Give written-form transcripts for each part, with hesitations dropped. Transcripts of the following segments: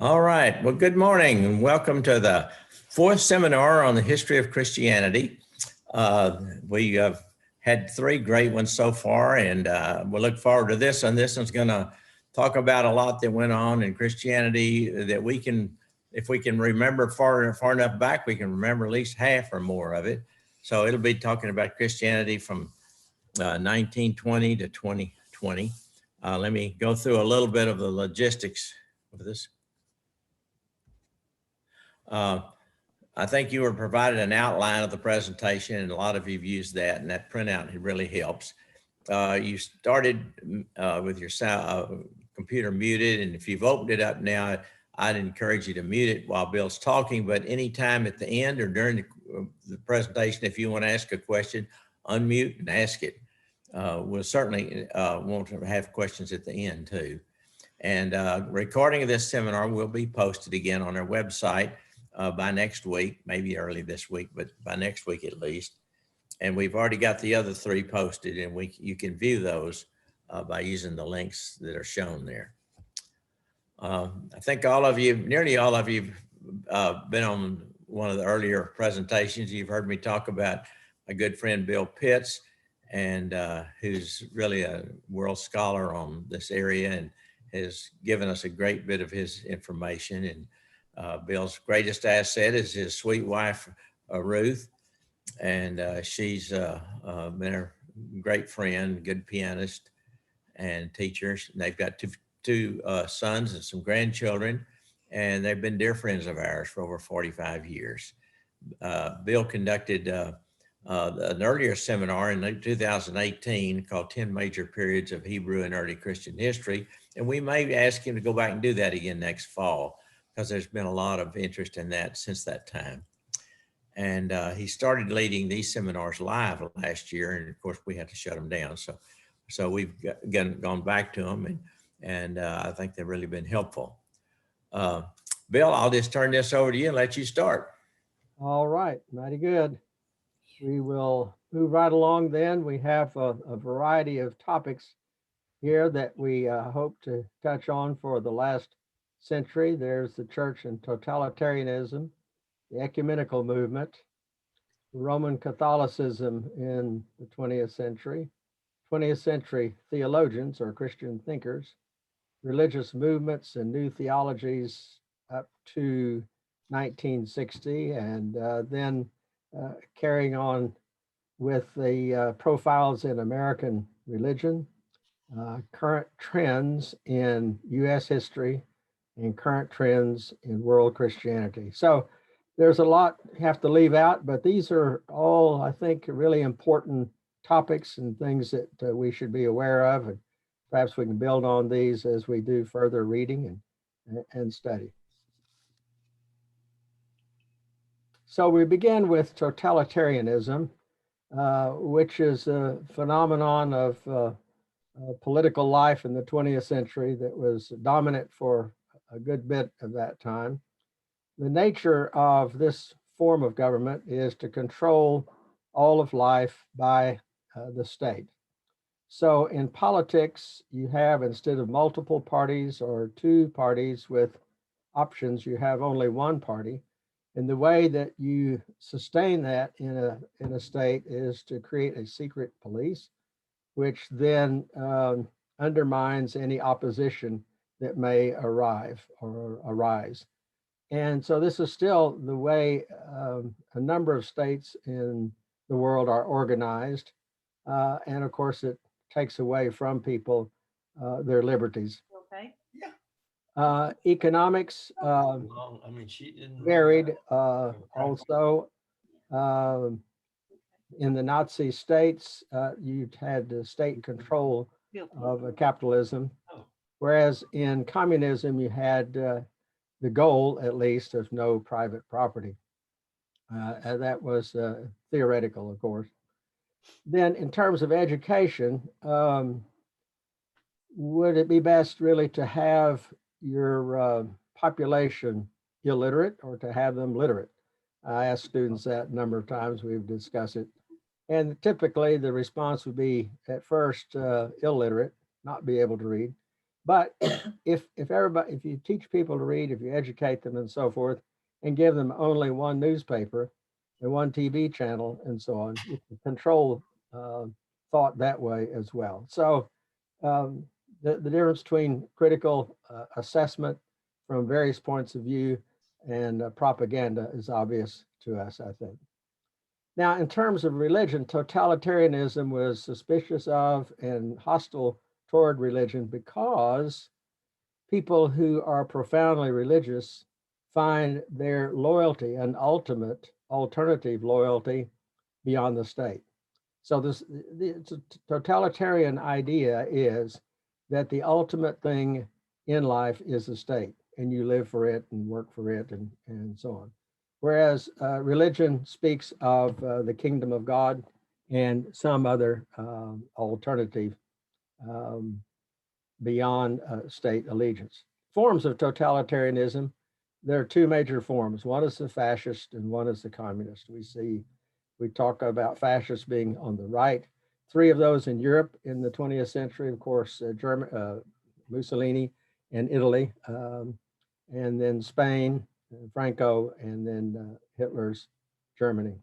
All right. Well, good morning and welcome to the fourth seminar on the history of Christianity. We have had three great ones so far, and we'll look forward to this one. This one's going to talk about a lot that went on in Christianity that we can, if we can remember far enough back, we can remember at least half or more of it. So it'll be talking about Christianity from 1920 to 2020. Let me go through a little bit of the logistics of this. I think you were provided an outline of the presentation, and a lot of you have used that, and that printout really helps. You started with your computer muted, and if you've opened it up now, I'd encourage you to mute it while Bill's talking, but anytime at the end or during the presentation, if you want to ask a question, unmute and ask it. We'll certainly want to have questions at the end too. And recording of this seminar will be posted again on our website by next week, maybe early this week, but by next week at least. And we've already got the other three posted, and you can view those by using the links that are shown there. I think all of you, nearly all of you, been on one of the earlier presentations. You've heard me talk about my good friend Bill Pitts, and who's really a world scholar on this area and has given us a great bit of his information. And Bill's greatest asset is his sweet wife, Ruth. And she's been a great friend, good pianist and teacher. They've got two sons and some grandchildren, and they've been dear friends of ours for over 45 years. Bill conducted an earlier seminar in 2018 called 10 Major Periods of Hebrew and Early Christian History. And we may ask him to go back and do that again next fall, because there's been a lot of interest in that since that time. And he started leading these seminars live last year, and of course we had to shut them down. So we've gone back to them, and I think they've really been helpful. Bill, I'll just turn this over to you and let you start. All right, mighty good. We will move right along then. We have a variety of topics here that we hope to touch on for the last century. There's the church and totalitarianism, the ecumenical movement, Roman Catholicism in the 20th century theologians or Christian thinkers, religious movements and new theologies up to 1960, and then carrying on with the profiles in American religion, current trends in U.S. history, and current trends in world Christianity. So there's a lot you have to leave out, but these are all, I think, really important topics and things that we should be aware of, and perhaps we can build on these as we do further reading and study. So we begin with totalitarianism, which is a phenomenon of political life in the 20th century that was dominant for a good bit of that time. The nature of this form of government is to control all of life by the state. So in politics, you have, instead of multiple parties or two parties with options, you have only one party. And the way that you sustain that in a state is to create a secret police, which then undermines any opposition that may arise. And so this is still the way a number of states in the world are organized. And of course, it takes away from people their liberties. Okay. Yeah. Economics varied also. In the Nazi states, you had the state control of capitalism, whereas in communism, you had the goal, at least, of no private property. And that was theoretical, of course. Then in terms of education, would it be best really to have your population illiterate or to have them literate? I asked students that a number of times, we've discussed it. And typically the response would be at first illiterate, not be able to read. But if you teach people to read, if you educate them and so forth, and give them only one newspaper and one TV channel and so on, you can control thought that way as well. So the difference between critical assessment from various points of view and propaganda is obvious to us, I think. Now, in terms of religion, totalitarianism was suspicious of and hostile toward religion because people who are profoundly religious find their loyalty an ultimate alternative loyalty beyond the state. So the totalitarian idea is that the ultimate thing in life is the state, and you live for it and work for it and so on. Whereas religion speaks of the kingdom of God and some other alternative beyond state allegiance. Forms of totalitarianism, there are two major forms. One is the fascist and one is the communist. We talk about fascists being on the right. Three of those in Europe in the 20th century, of course, Mussolini and Italy, and then Spain, Franco, and then Hitler's Germany.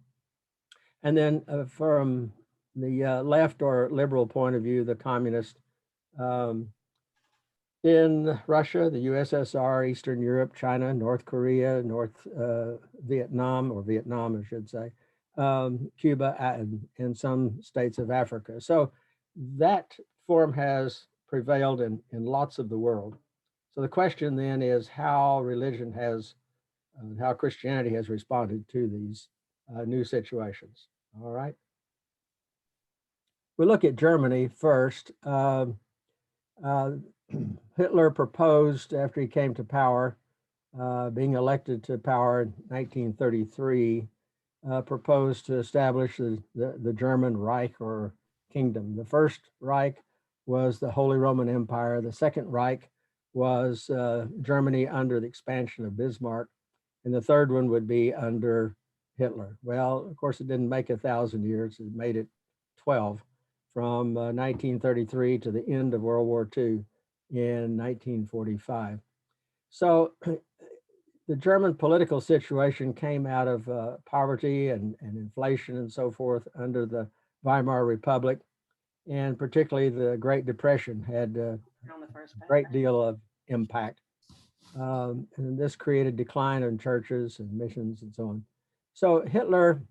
And then from the left or liberal point of view, the communist, in Russia, the USSR, Eastern Europe, China, North Korea, North Vietnam, or Vietnam, I should say, Cuba, and some states of Africa. So that form has prevailed in lots of the world. So the question then is how religion has, how Christianity has responded to these new situations. All right. We look at Germany first. Hitler proposed after he came to power, being elected to power in 1933, proposed to establish the German Reich or kingdom. The first Reich was the Holy Roman Empire. The second Reich was Germany under the expansion of Bismarck. And the third one would be under Hitler. Well, of course, it didn't make 1,000 years. It made it 12 from 1933 to the end of World War II in 1945. So the German political situation came out of poverty and inflation and so forth under the Weimar Republic, and particularly the Great Depression had a great deal of impact. And this created decline in churches and missions and so on. So Hitler,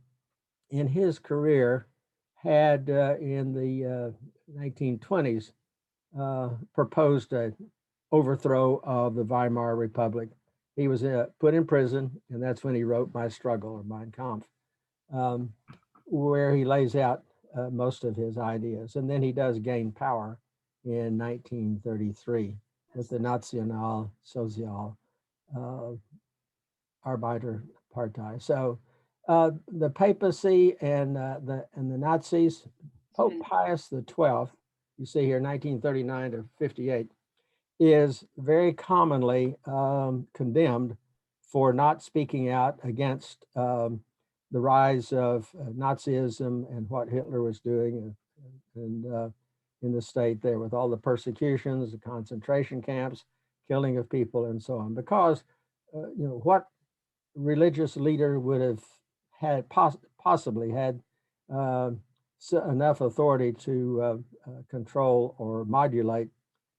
in his career, had in the 1920s proposed an overthrow of the Weimar Republic. He was put in prison, and that's when he wrote My Struggle, or Mein Kampf, where he lays out most of his ideas. And then he does gain power in 1933 with the National Sozial Arbeiterpartei. So the papacy and the Nazis, Pope Pius XII, you see here 1939 to 58, is very commonly condemned for not speaking out against the rise of Nazism and what Hitler was doing and in the state there with all the persecutions, the concentration camps, killing of people and so on. Because, what religious leader would have had possibly had enough authority to control or modulate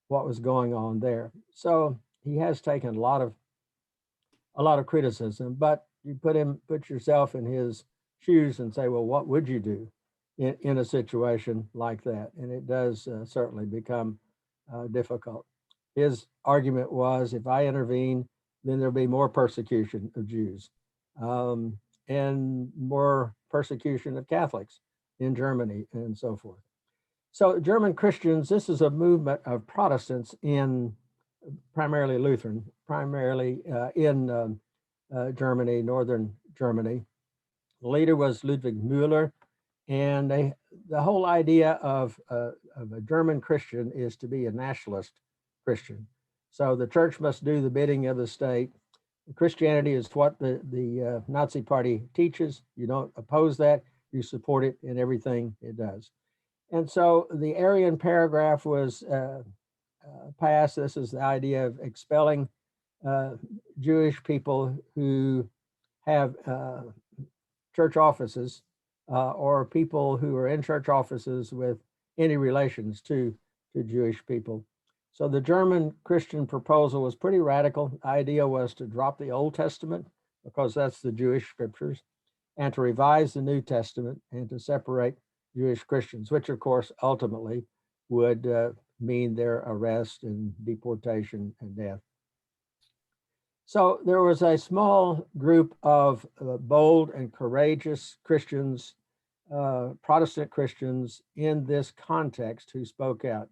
what was going on there. So he has taken a lot of criticism, but you put yourself in his shoes and say, well, what would you do in a situation like that? And it does certainly become difficult. His argument was, if I intervene, then there'll be more persecution of Jews and more persecution of Catholics in Germany and so forth. So German Christians, this is a movement of Protestants in primarily Lutheran, primarily in Germany, northern Germany. The leader was Ludwig Müller, and the whole idea of a German Christian is to be a nationalist Christian. So the church must do the bidding of the state. Christianity is what the Nazi Party teaches. You don't oppose that, you support it in everything it does. And so the Aryan paragraph was passed. This is the idea of expelling Jewish people who have church offices or people who are in church offices with any relations to Jewish people. So the German Christian proposal was pretty radical. The idea was to drop the Old Testament because that's the Jewish scriptures, and to revise the New Testament and to separate Jewish Christians, which of course ultimately would mean their arrest and deportation and death. So there was a small group of bold and courageous Christians, Protestant Christians in this context who spoke out.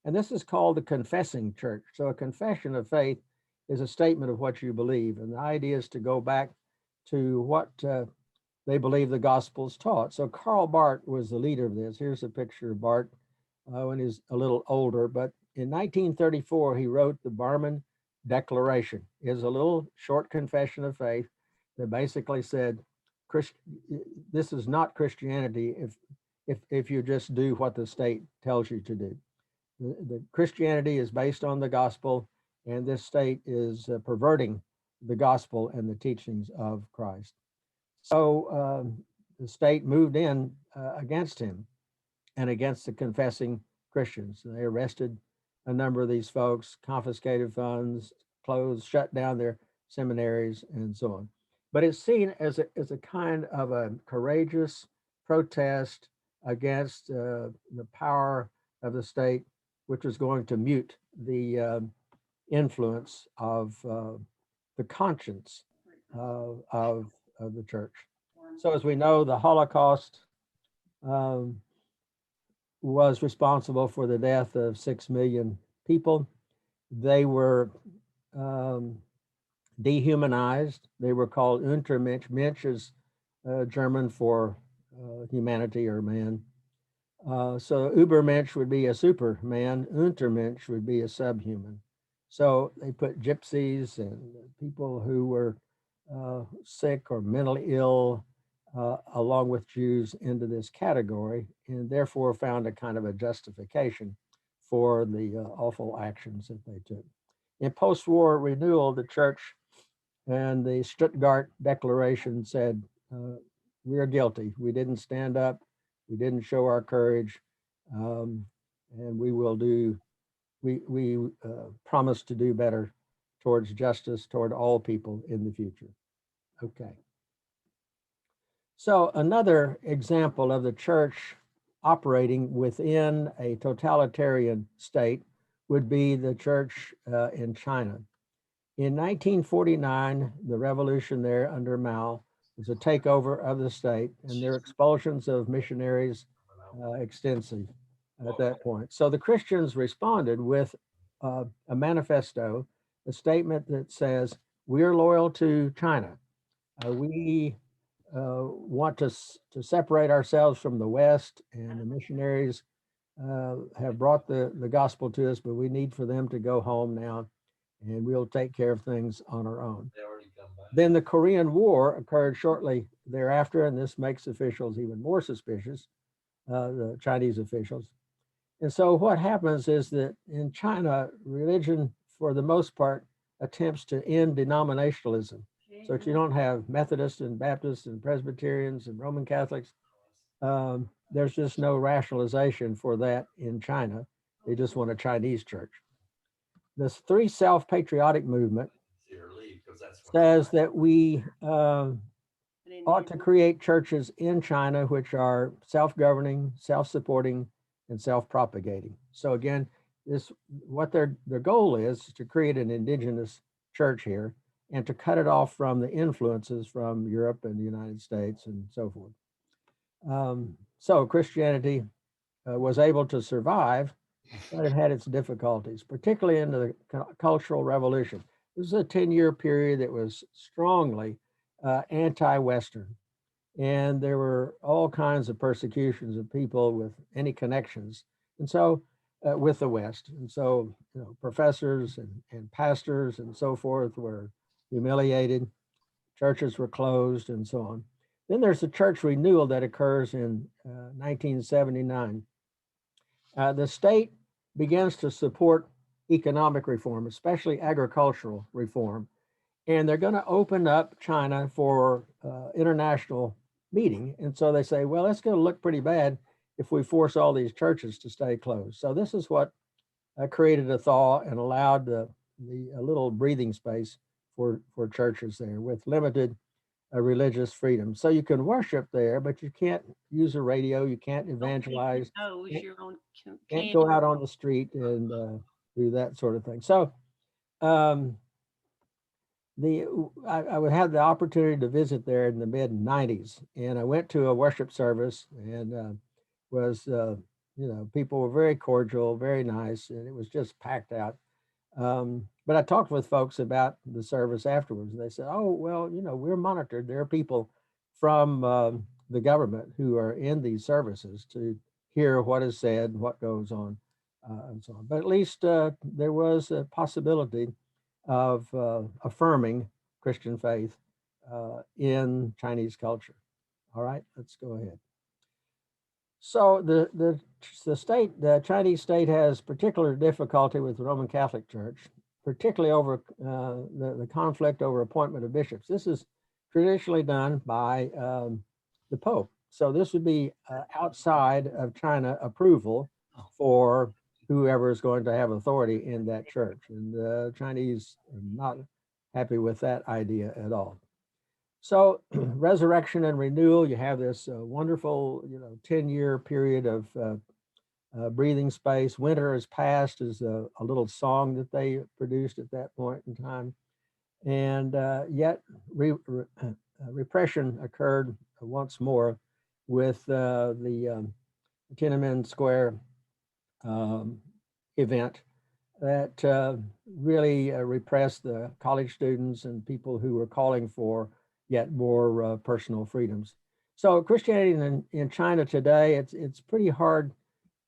And this is called the confessing church. So a confession of faith is a statement of what you believe. And the idea is to go back to what they believe the Gospels taught. So Karl Bart was the leader of this. Here's a picture of Bart when he's a little older. But in 1934, he wrote the Barmen Declaration. Is a little short confession of faith that basically said, this is not Christianity if you just do what the state tells you to do. The Christianity is based on the gospel, and this state is perverting the gospel and the teachings of Christ. So the state moved in against him and against the confessing Christians. They arrested a number of these folks, confiscated funds, closed, shut down their seminaries, and so on. But it's seen as a kind of a courageous protest against the power of the state, which was going to mute the influence of the conscience of the church. So as we know, the Holocaust was responsible for the death of 6 million people. They were dehumanized. They were called Untermensch. Mensch is German for humanity or man. So Übermensch would be a superman. Untermensch would be a subhuman. So they put gypsies and people who were sick or mentally ill along with Jews into this category, and therefore found a kind of a justification for the awful actions that they took. In post-war renewal, the church and the Stuttgart Declaration said, we are guilty. We didn't stand up. We didn't show our courage. And we will do, we promise to do better towards justice toward all people in the future. Okay. So another example of the church operating within a totalitarian state would be the church in China. In 1949, the revolution there under Mao was a takeover of the state, and their expulsions of missionaries extensive at that point. So the Christians responded with a manifesto, a statement that says, we're loyal to China. We want to separate ourselves from the West, and the missionaries have brought the gospel to us, but we need for them to go home now, and we'll take care of things on our own. Then the Korean War occurred shortly thereafter, and this makes officials even more suspicious, the Chinese officials. And so what happens is that in China, religion, for the most part, attempts to end denominationalism. So that you don't have Methodists and Baptists and Presbyterians and Roman Catholics. There's just no rationalization for that in China. They just want a Chinese church. This Three Self-Patriotic movement says that we ought to create churches in China which are self-governing, self-supporting, and self-propagating. So again, what their goal is to create an indigenous church here and to cut it off from the influences from Europe and the United States and so forth. So Christianity was able to survive, but it had its difficulties, particularly in the Cultural Revolution. This is a 10-year period that was strongly anti-Western. And there were all kinds of persecutions of people with any connections. And so with the West. And so, professors and pastors and so forth were humiliated. Churches were closed and so on. Then there's the church renewal that occurs in 1979. The state begins to support economic reform, especially agricultural reform. And they're going to open up China for international meeting. And so they say, well, it's going to look pretty bad if we force all these churches to stay closed. So this is what created a thaw and allowed a little breathing space for churches there with limited religious freedom. So you can worship there, but you can't use a radio, you can't evangelize, can't go out on the street and do that sort of thing. So I would have the opportunity to visit there in the mid 90s, and I went to a worship service and was, people were very cordial, very nice, and it was just packed out. But I talked with folks about the service afterwards. They said, oh, well, we're monitored. There are people from the government who are in these services to hear what is said, what goes on, and so on. But at least there was a possibility of affirming Christian faith in Chinese culture. All right, let's go ahead. So the Chinese state has particular difficulty with the Roman Catholic Church, particularly over the conflict over appointment of bishops. This is traditionally done by the Pope. So this would be outside of China approval for whoever is going to have authority in that church. And the Chinese are not happy with that idea at all. So resurrection and renewal, you have this wonderful, 10-year period of breathing space. Winter has passed is a little song that they produced at that point in time. And yet repression occurred once more with the Tiananmen Square event that really repressed the college students and people who were calling for yet more personal freedoms. So Christianity in China today, it's pretty hard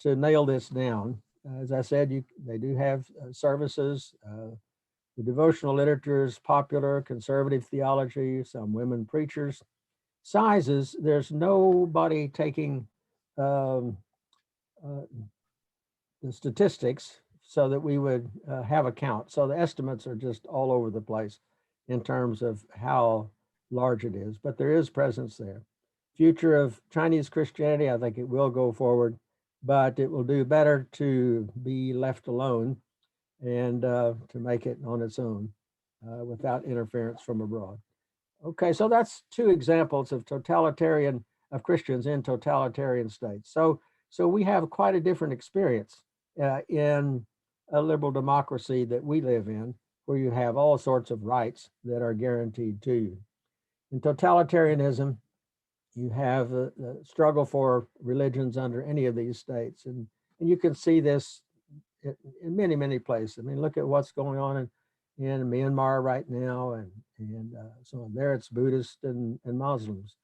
to nail this down. As I said, they do have services. The devotional literature is popular, conservative theology, some women preachers. Sizes, there's nobody taking the statistics so that we would have a count. So the estimates are just all over the place in terms of how large it is, but there is presence there. Future of Chinese Christianity, I think it will go forward, but it will do better to be left alone and to make it on its own without interference from abroad. Okay, so that's two examples of Christians in totalitarian states. So we have quite a different experience in a liberal democracy that we live in, where you have all sorts of rights that are guaranteed to you. In totalitarianism, you have the struggle for religions under any of these states. And you can see this in many, many places. I mean, look at what's going on in Myanmar right now and so on. There it's Buddhist and Muslims.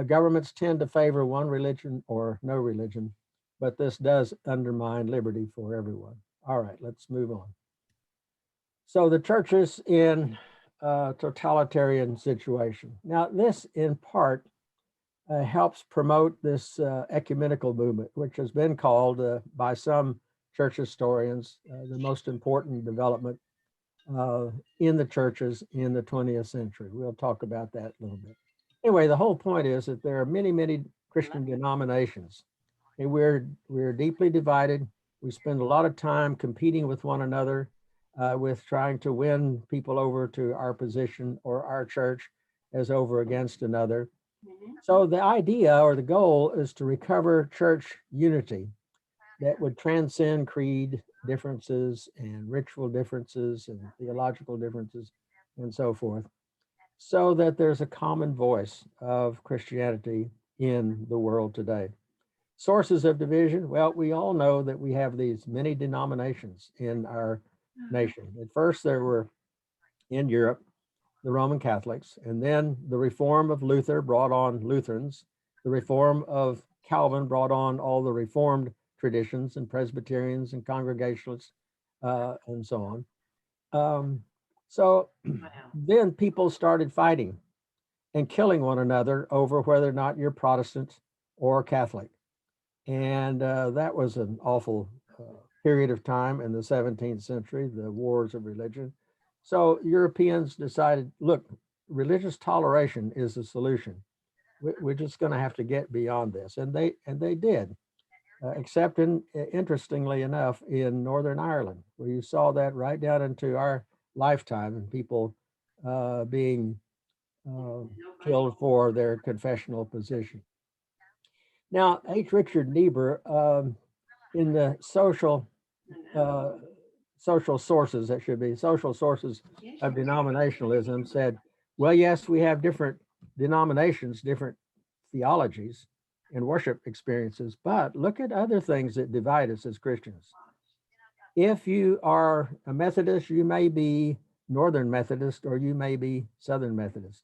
Governments tend to favor one religion or no religion, but this does undermine liberty for everyone. All right, let's move on. So the churches in a totalitarian situation. Now this in part helps promote this ecumenical movement, which has been called by some church historians the most important development in the churches in the 20th century. We'll talk about that a little bit. Anyway, the whole point is that there are many, many Christian denominations, and we're deeply divided. We spend a lot of time competing with one another, with trying to win people over to our position or our church as over against another. So the idea or the goal is to recover church unity that would transcend creed differences and ritual differences and theological differences and so forth, so that there's a common voice of Christianity in the world today. Sources of division, well, we all know that we have these many denominations in our nation. At first there were, in Europe, the Roman Catholics, and then the reform of Luther brought on Lutherans. The reform of Calvin brought on all the Reformed traditions and Presbyterians and Congregationalists and so on. Then people started fighting and killing one another over whether or not you're Protestant or Catholic. And that was an awful period of time in the 17th century, the wars of religion. So Europeans decided, look, religious toleration is the solution. We're just going to have to get beyond this, and they did. Except interestingly enough, in Northern Ireland, where you saw that right down into our lifetime, and people being killed for their confessional position. Now, H. Richard Niebuhr, in the social sources, that should be social sources of denominationalism, said, well, yes, we have different denominations, different theologies and worship experiences, but look at other things that divide us as Christians. If you are a Methodist, you may be Northern Methodist or you may be Southern Methodist.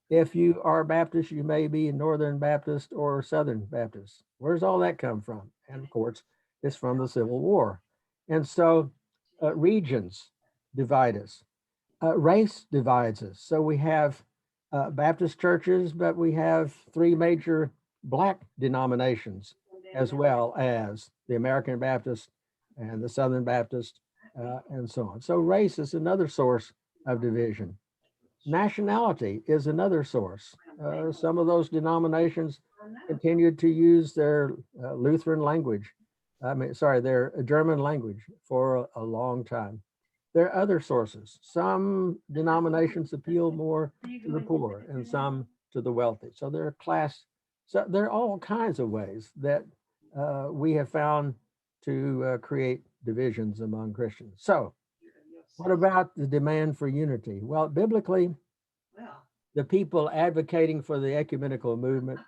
If you are Baptist, you may be Northern Baptist or Southern Baptist. Where's all that come from? And of course, it's from the Civil War. And so regions divide us. Race divides us. So we have Baptist churches, but we have 3 major Black denominations, as well as the American Baptist and the Southern Baptist, and so on. So race is another source of division. Nationality is another source. Some of those denominations continued to use their Lutheran language, their German language for a long time. There are other sources. Some denominations appeal more to the poor and some to the wealthy. So there are so there are all kinds of ways that we have found to create divisions among Christians. So what about the demand for unity? Well, biblically, the people advocating for the ecumenical movement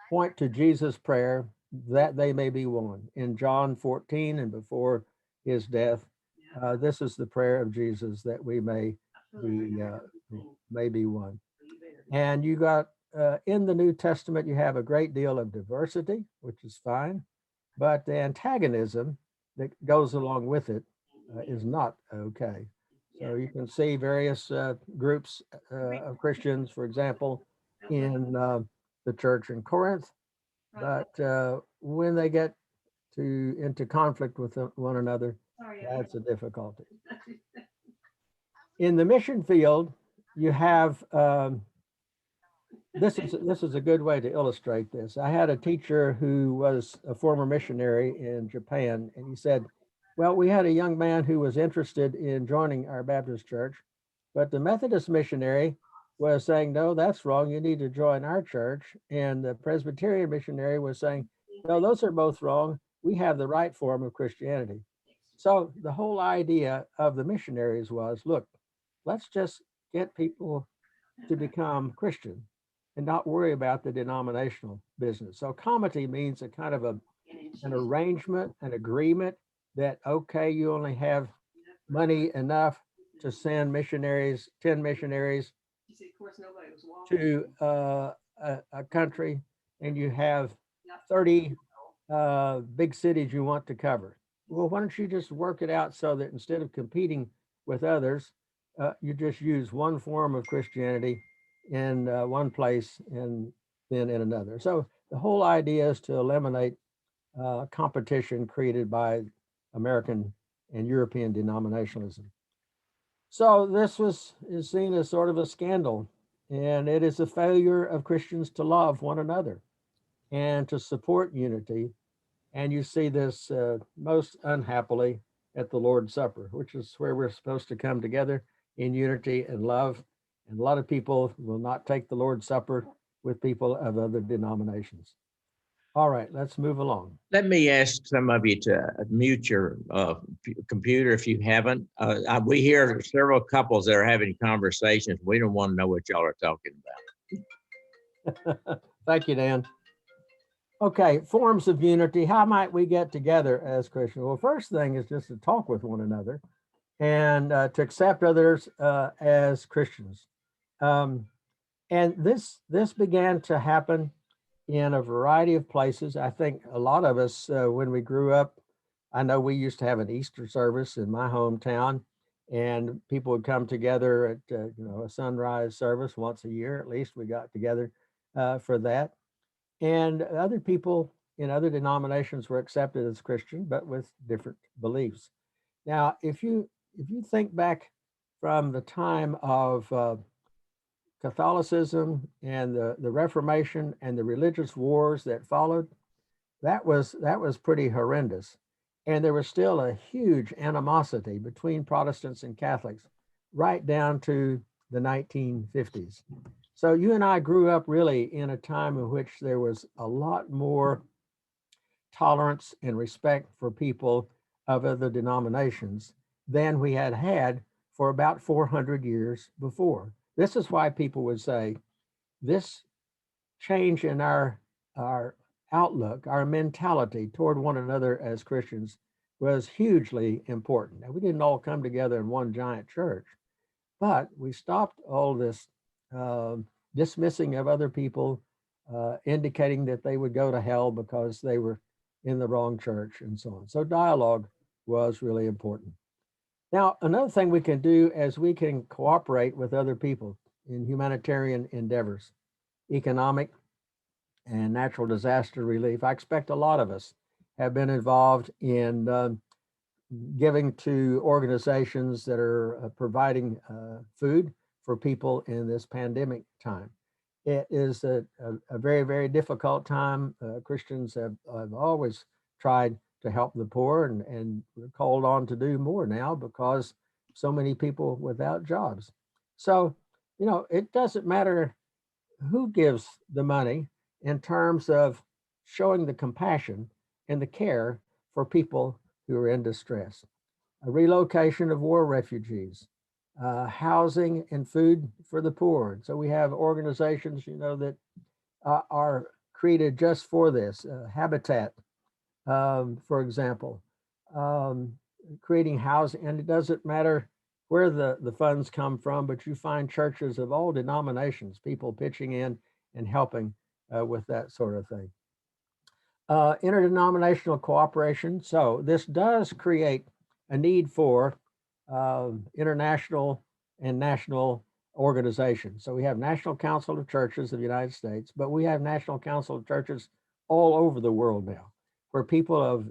point to Jesus' prayer that they may be one. In John 14 and before his death, this is the prayer of Jesus, that we may be one. And you got in the New Testament, you have a great deal of diversity, which is fine, but the antagonism that goes along with it is not okay. So you can see various groups of Christians, for example, in the church in Corinth, but when they get into conflict with one another, that's a difficulty. In the mission field, you have this is a good way to illustrate this. I had a teacher who was a former missionary in Japan, and he said, well, we had a young man who was interested in joining our Baptist church, but the Methodist missionary was saying, no, that's wrong. You need to join our church. And the Presbyterian missionary was saying, no, those are both wrong. We have the right form of Christianity. So the whole idea of the missionaries was, look, let's just get people to become Christian and not worry about the denominational business. So comity means a kind of an arrangement, an agreement that, okay, you only have money enough to send missionaries, 10 missionaries to a country, and you have 30 big cities you want to cover. Well, why don't you just work it out so that instead of competing with others, you just use one form of Christianity in one place and then in another. So the whole idea is to eliminate competition created by American and European denominationalism. So this is seen as sort of a scandal, and it is a failure of Christians to love one another and to support unity. And you see this most unhappily at the Lord's Supper, which is where we're supposed to come together in unity and love. And a lot of people will not take the Lord's Supper with people of other denominations. All right, let's move along. Let me ask some of you to mute your computer if you haven't. We hear several couples that are having conversations. We don't want to know what y'all are talking about. Thank you, Dan. Okay, forms of unity. How might we get together as Christians? Well, first thing is just to talk with one another and to accept others as Christians. And this began to happen in a variety of places. I think a lot of us, when we grew up, I know we used to have an Easter service in my hometown, and people would come together at a sunrise service once a year. At least we got together for that. And other people in other denominations were accepted as Christian, but with different beliefs. Now, if you think back from the time of Catholicism and the Reformation and the religious wars that followed, that was pretty horrendous. And there was still a huge animosity between Protestants and Catholics right down to the 1950s. So you and I grew up really in a time in which there was a lot more tolerance and respect for people of other denominations than we had for about 400 years before. This is why people would say this change in our outlook, our mentality toward one another as Christians was hugely important. Now, we didn't all come together in one giant church, but we stopped all this dismissing of other people, indicating that they would go to hell because they were in the wrong church and so on. So dialogue was really important. Now, another thing we can do is we can cooperate with other people in humanitarian endeavors, economic and natural disaster relief. I expect a lot of us have been involved in giving to organizations that are providing food for people in this pandemic time. It is a very, very difficult time. Christians have always tried to help the poor, and we're called on to do more now because so many people without jobs. So, you know, it doesn't matter who gives the money in terms of showing the compassion and the care for people who are in distress. A relocation of war refugees, housing and food for the poor. So we have organizations, you know, that are created just for this. Habitat, for example, creating housing, and it doesn't matter where the funds come from, but you find churches of all denominations, people pitching in and helping with that sort of thing. Interdenominational cooperation. So this does create a need for international and national organizations. So we have National Council of Churches of the United States, but we have National Council of Churches all over the world now, where people of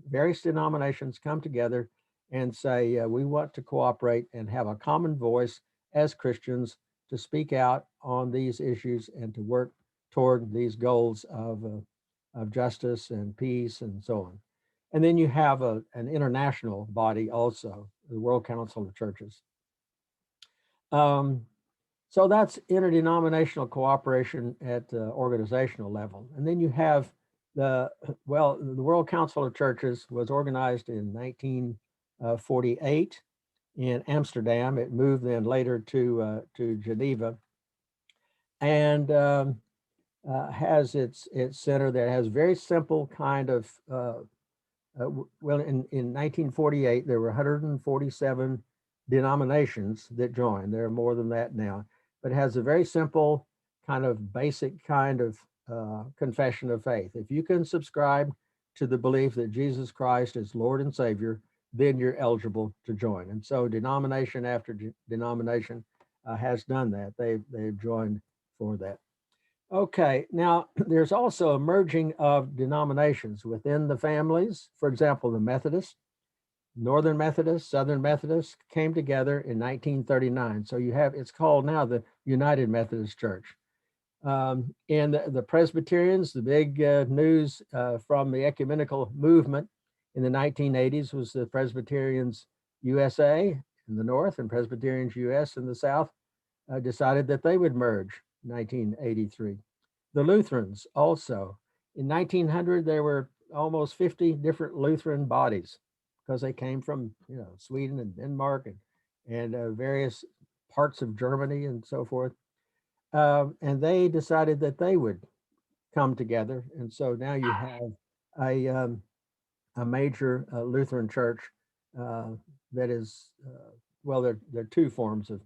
various denominations come together and say, we want to cooperate and have a common voice as Christians to speak out on these issues and to work toward these goals of justice and peace and so on. And then you have an international body also, the World Council of Churches. So that's interdenominational cooperation at the organizational level. And then you have the World Council of Churches was organized in 1948 in Amsterdam. It moved then later to Geneva, and has its center that has very simple kind of well, in 1948, there were 147 denominations that joined. There are more than that now, but it has a very simple kind of basic kind of confession of faith. If you can subscribe to the belief that Jesus Christ is Lord and Savior, then you're eligible to join. And so denomination after denomination has done that. They've joined for that. Okay, now there's also a merging of denominations within the families. For example, the Methodists, Northern Methodists, Southern Methodists came together in 1939. So you have, it's called now the United Methodist Church. And the Presbyterians, the big news from the ecumenical movement in the 1980s was the Presbyterians USA in the North and Presbyterians US in the South decided that they would merge. 1983. The Lutherans also. In 1900, there were almost 50 different Lutheran bodies because they came from, you know, Sweden and Denmark and various parts of Germany and so forth. And they decided that they would come together. And so now you have a major Lutheran church that is, well, there are two forms of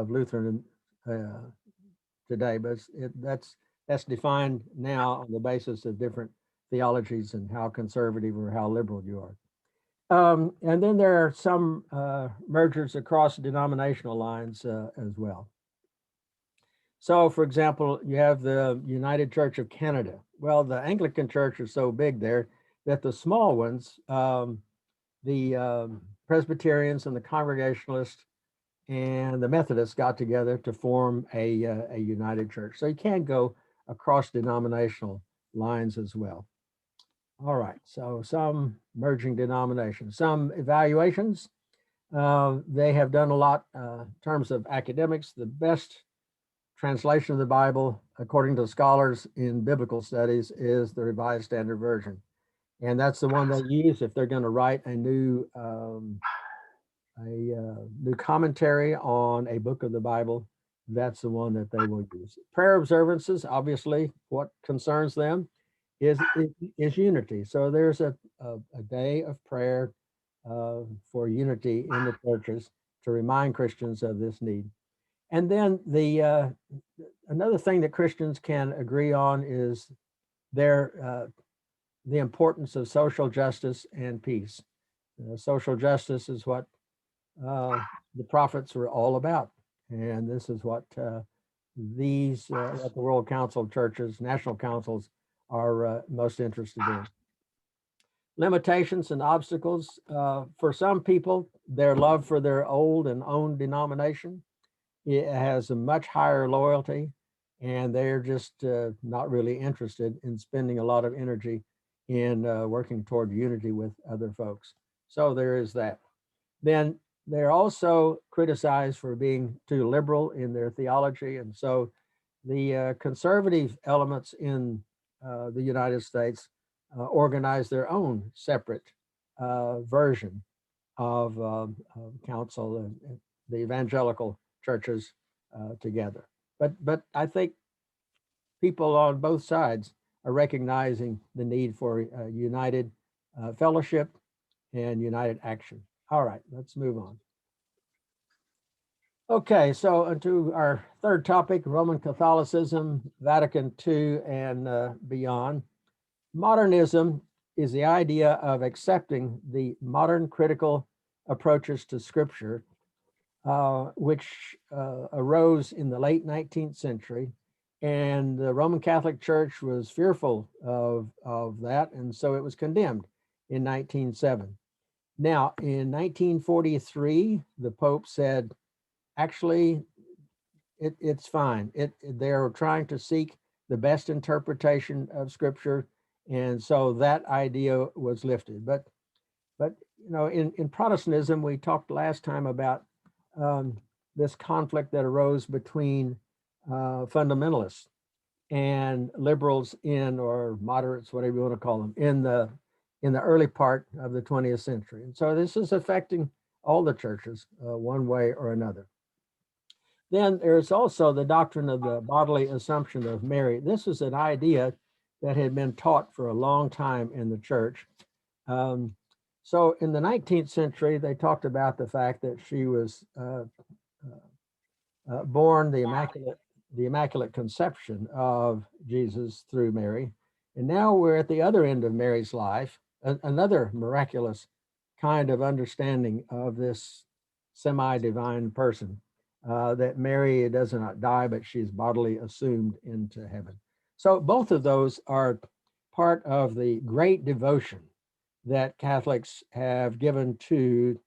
Lutheran today, but that's defined now on the basis of different theologies and how conservative or how liberal you are. And then there are some mergers across denominational lines as well. So, for example, you have the United Church of Canada. Well, the Anglican Church is so big there that the small ones, the Presbyterians and the Congregationalists and the Methodists got together to form a united church. So you can go across denominational lines as well. All right, so some merging denominations, some evaluations. They have done a lot in terms of academics. The best translation of the Bible, according to scholars in biblical studies, is the Revised Standard Version. And that's the one they use if they're going to write a new commentary on a book of the Bible. That's the one that they will use. Prayer observances, obviously, what concerns them is unity. So there's a day of prayer for unity in the churches to remind Christians of this need. And then the another thing that Christians can agree on is the importance of social justice and peace. Social justice is what the prophets were all about, and this is what what the World Council of Churches, national councils, are most interested in. Limitations and obstacles. For some people, their love for their old and own denomination, it has a much higher loyalty, and they're just not really interested in spending a lot of energy in working toward unity with other folks. So there is that. Then they're also criticized for being too liberal in their theology. And so the conservative elements in the United States organize their own separate version of council and the evangelical churches together. But I think people on both sides are recognizing the need for united fellowship and united action. All right, let's move on. Okay, so into our third topic, Roman Catholicism, Vatican II, and beyond. Modernism is the idea of accepting the modern critical approaches to Scripture, which arose in the late 19th century. And the Roman Catholic Church was fearful of that, and so it was condemned in 1907. Now, in 1943, the Pope said, actually, it's fine. They're trying to seek the best interpretation of Scripture, and so that idea was lifted. But you know, in Protestantism, we talked last time about this conflict that arose between fundamentalists and liberals or moderates, whatever you want to call them, in the early part of the 20th century. And so this is affecting all the churches one way or another. Then there's also the doctrine of the bodily assumption of Mary. This is an idea that had been taught for a long time in the church. So in the 19th century, they talked about the fact that she was born the immaculate conception of Jesus through Mary. And now we're at the other end of Mary's life, another miraculous kind of understanding of this semi-divine person, that Mary does not die, but she's bodily assumed into heaven. So both of those are part of the great devotion that Catholics have given to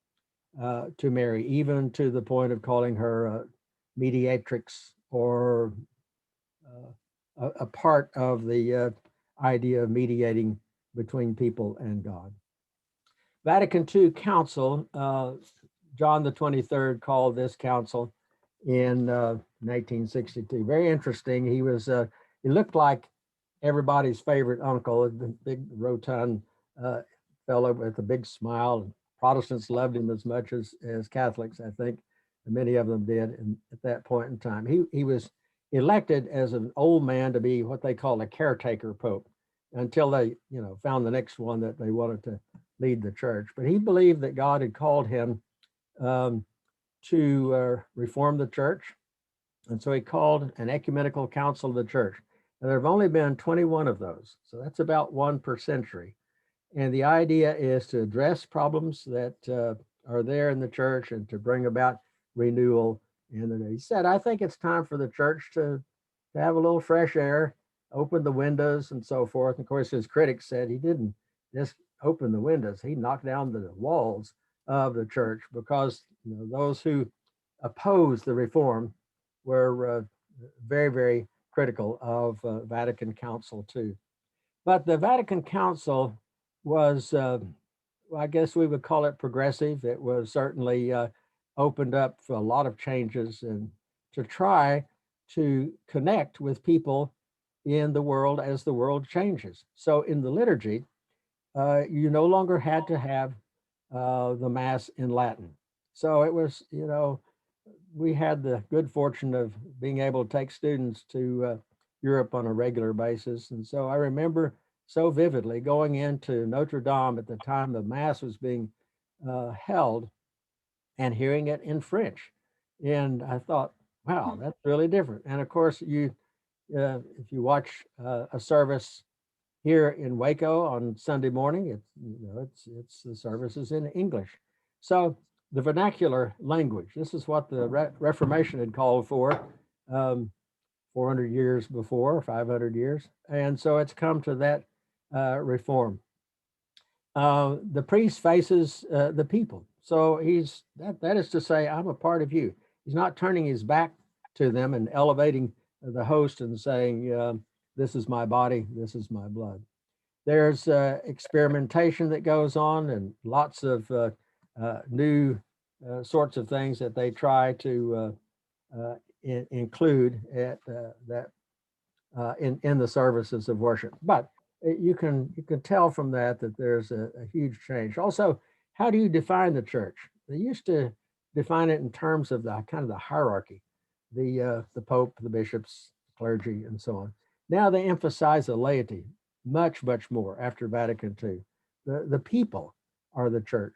Mary, even to the point of calling her mediatrix, or a part of the idea of mediating between people and God. Vatican II Council, John the 23rd called this council in 1962. Very interesting. He looked like everybody's favorite uncle, the big rotund fellow with a big smile. Protestants loved him as much as Catholics, I think. Many of them did at that point in time. He was elected as an old man to be what they call a caretaker pope until they, found the next one that they wanted to lead the church. But he believed that God had called him to reform the church. And so he called an ecumenical council of the church. And there have only been 21 of those. So that's about one per century. And the idea is to address problems that are there in the church and to bring about renewal And he said, I think it's time for the church to have a little fresh air, open the windows and so forth. And of course, his critics said he didn't just open the windows, he knocked down the walls of the church, because those who opposed the reform were very, very critical of Vatican Council II. But the Vatican Council was, I guess we would call it progressive. It was certainly opened up for a lot of changes and to try to connect with people in the world as the world changes. So in the liturgy, you no longer had to have the Mass in Latin. So it was, we had the good fortune of being able to take students to Europe on a regular basis. And so I remember so vividly going into Notre Dame at the time the Mass was being held and hearing it in French. And I thought, wow, that's really different. And of course, if you watch a service here in Waco on Sunday morning, it's the services in English. So the vernacular language, this is what the Reformation had called for 400 years before, 500 years. And so it's come to that reform. The priest faces the people. So that is to say, I'm a part of you. He's not turning his back to them and elevating the host and saying, this is my body, this is my blood. There's experimentation that goes on and lots of new sorts of things that they try to include in the services of worship. But you can tell from that there's a huge change. Also, how do you define the church? They used to define it in terms of the kind of the hierarchy, the Pope, the bishops, clergy, and so on. Now they emphasize the laity much more after Vatican II. The people are the church.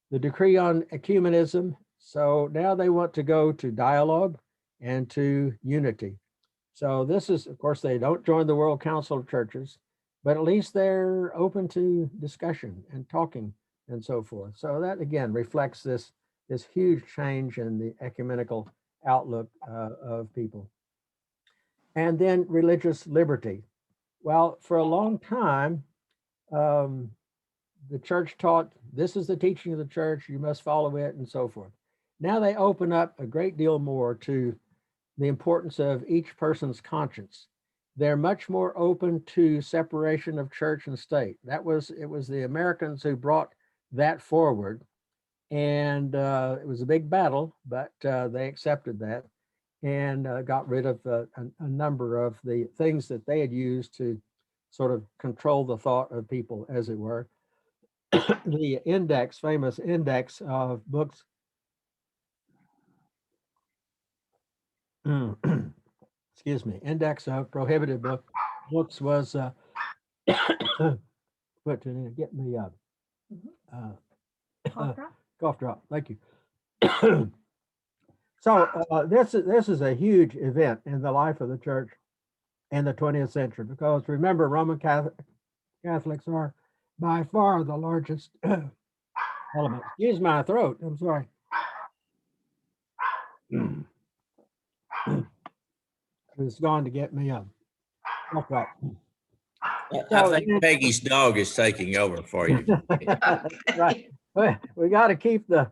The decree on ecumenism. So now they want to go to dialogue and to unity. So this is, of course, they don't join the World Council of Churches, but at least they're open to discussion and talking and so forth. So that again reflects this huge change in the ecumenical outlook of people. And then religious liberty. Well, for a long time, the church taught, this is the teaching of the church, you must follow it, and so forth. Now they open up a great deal more to the importance of each person's conscience. They're much more open to separation of church and state. It was the Americans who brought that forward. And it was a big battle, but they accepted that and got rid of a number of the things that they had used to sort of control the thought of people, as it were. The famous index of books, excuse me, index of prohibited books was put to get me cough drop. Thank you. So this is a huge event in the life of the church in the 20th century, because remember, Roman Catholics are by far the largest element. Excuse my throat. I'm sorry. It's gone to get me up. Okay. I think Peggy's dog is taking over for you. Right. We got to keep the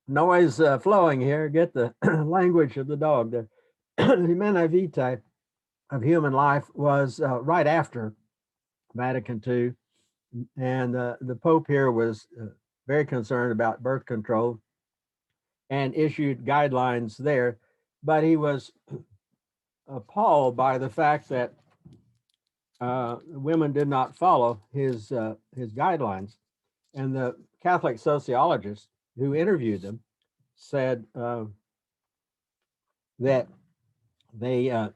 noise flowing here. Get the language of the dog. The Humanae Vitae of human life was right after Vatican II, and the Pope here was very concerned about birth control and issued guidelines there, but he was appalled by the fact that women did not follow his guidelines. And the Catholic sociologists who interviewed them said that they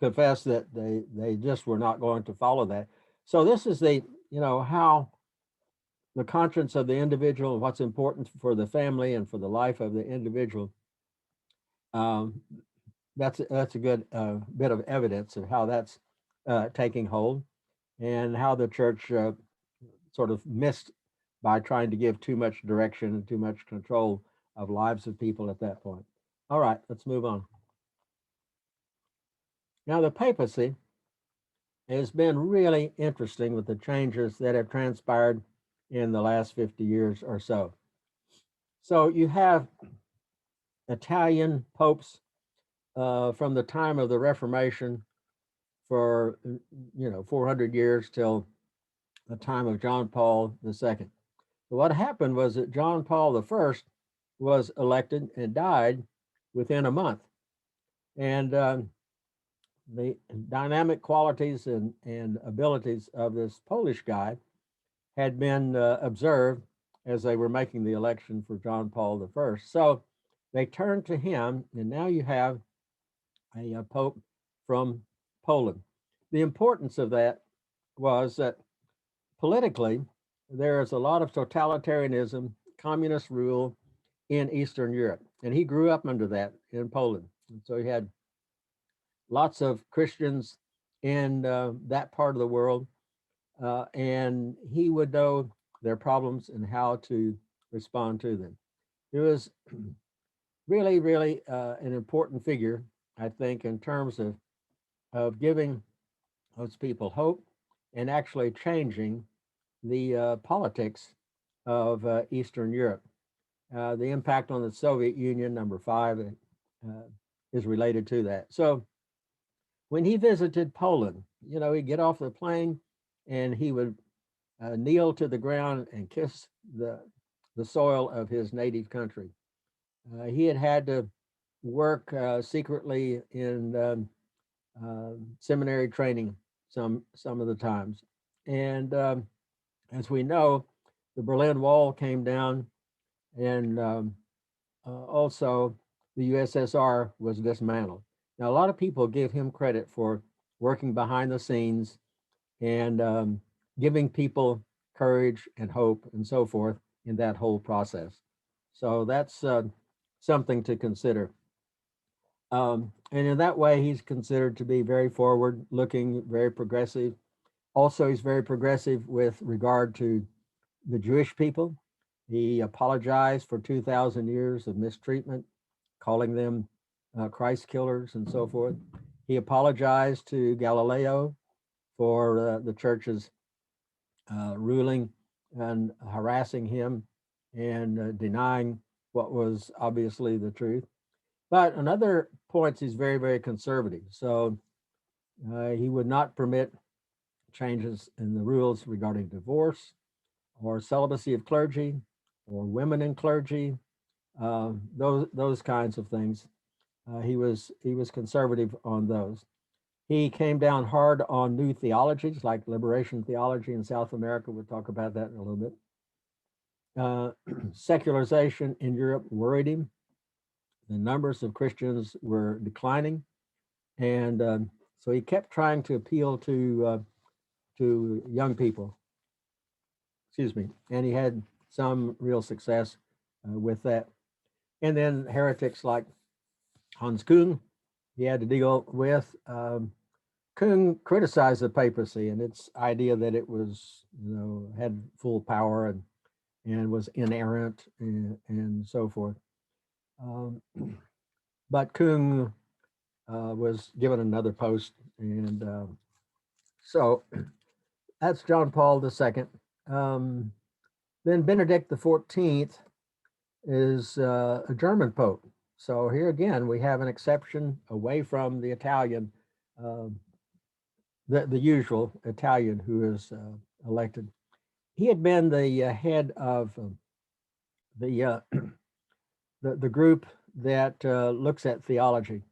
confessed that they just were not going to follow that. So this is how the conscience of the individual, what's important for the family and for the life of the individual. That's a good bit of evidence of how that's taking hold, and how the church sort of missed by trying to give too much direction and too much control of lives of people at that point. All right, let's move on. Now, the papacy has been really interesting with the changes that have transpired in the last 50 years or so. So you have Italian popes from the time of the Reformation for 400 years till the time of John Paul II. So what happened was that John Paul I was elected and died within a month, and the dynamic qualities and abilities of this Polish guy had been observed as they were making the election for John Paul I. So they turned to him, and now you have a pope from Poland. The importance of that was that politically, there is a lot of totalitarianism, communist rule in Eastern Europe, and he grew up under that in Poland. And so he had lots of Christians in that part of the world, and he would know their problems and how to respond to them. It was really, really an important figure, I think, in terms of giving those people hope and actually changing the politics of Eastern Europe. The impact on the Soviet Union, number 5, is related to that. So when he visited Poland, he'd get off the plane and he would kneel to the ground and kiss the soil of his native country. He had to work secretly in seminary training some of the times. And as we know, the Berlin Wall came down, and also the USSR was dismantled. Now, a lot of people give him credit for working behind the scenes and giving people courage and hope and so forth in that whole process. So that's something to consider. And in that way, he's considered to be very forward looking, very progressive. Also, he's very progressive with regard to the Jewish people. He apologized for 2,000 years of mistreatment, calling them Christ killers and so forth. He apologized to Galileo for the church's ruling and harassing him and denying what was obviously the truth. But on other points, he's very, very conservative. So he would not permit changes in the rules regarding divorce or celibacy of clergy or women in clergy, those kinds of things. He was conservative on those. He came down hard on new theologies like liberation theology in South America. We'll talk about that in a little bit. Secularization in Europe worried him. The numbers of Christians were declining, and so he kept trying to appeal to young people. Excuse me, and he had some real success with that. And then heretics like Hans Küng, he had to deal with. Küng criticized the papacy and its idea that it was, had full power and was inerrant and so forth. But Küng was given another post, and so that's John Paul II. Then Benedict XIV is a German pope. So here again, we have an exception away from the Italian, the usual Italian who is elected. He had been the head of the group that looks at theology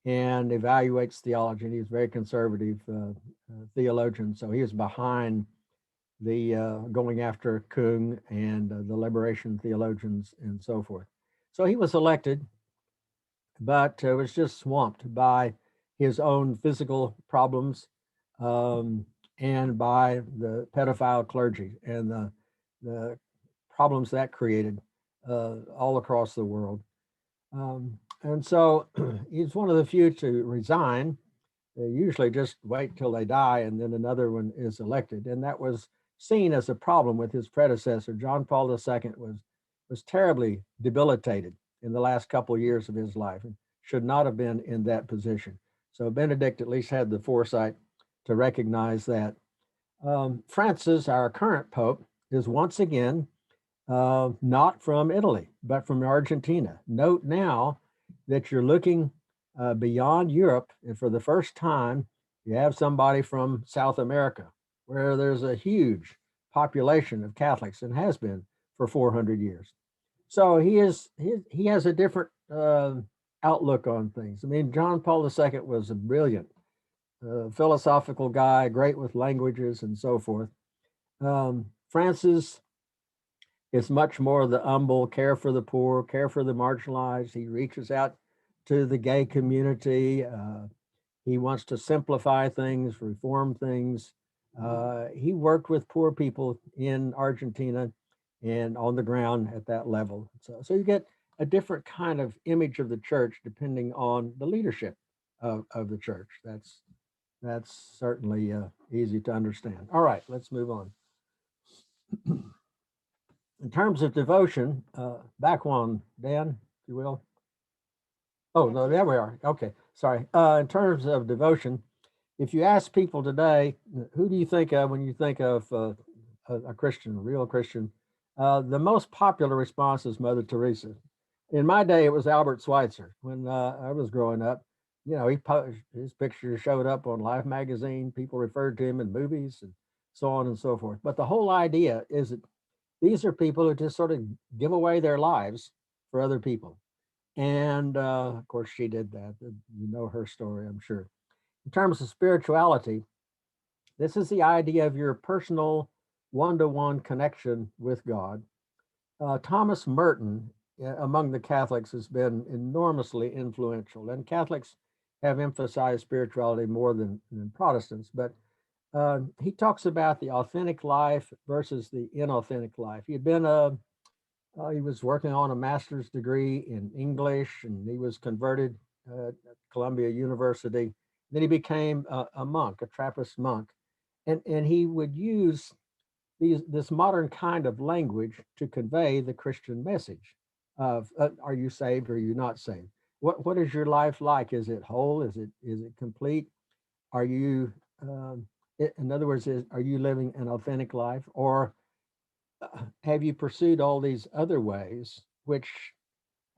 and evaluates theology. And he's a very conservative theologian. So he was behind the going after Küng and the liberation theologians and so forth. So he was elected, but was just swamped by his own physical problems and by the pedophile clergy and the problems that created all across the world. And so he's one of the few to resign. They usually just wait till they die and then another one is elected. And that was seen as a problem with his predecessor. John Paul II was was terribly debilitated in the last couple of years of his life and should not have been in that position. So Benedict at least had the foresight to recognize that. Francis, our current Pope, is once again not from Italy, but from Argentina. Note now that you're looking beyond Europe, and for the first time, you have somebody from South America, where there's a huge population of Catholics and has been for 400 years. So he has a different outlook on things. I mean, John Paul II was a brilliant philosophical guy, great with languages and so forth. Francis is much more the humble, care for the poor, care for the marginalized. He reaches out to the gay community. He wants to simplify things, reform things. He worked with poor people in Argentina and on the ground at that level. So you get a different kind of image of the church depending on the leadership of the church. That's certainly easy to understand. All right, let's move on. In terms of devotion, back one, Dan, if you will. Oh, no, there we are. Okay, sorry. In terms of devotion, if you ask people today, who do you think of when you think of a Christian, a real Christian? The most popular response is Mother Teresa. In my day, it was Albert Schweitzer. When I was growing up, you know, his picture showed up on Life magazine. People referred to him in movies and so on and so forth. But the whole idea is that these are people who just sort of give away their lives for other people. And of course, she did that. You know her story, I'm sure. In terms of spirituality, this is the idea of your personal one-to-one connection with God. Thomas Merton, among the Catholics, has been enormously influential, and Catholics have emphasized spirituality more than Protestants, but he talks about the authentic life versus the inauthentic life. He was working on a master's degree in English, and he was converted at Columbia University. Then he became a monk, a Trappist monk, and he would use this modern kind of language to convey the Christian message of are you saved or are you not saved? What is your life like? Is it whole? Is it complete? Are you in other words, are you living an authentic life, or have you pursued all these other ways which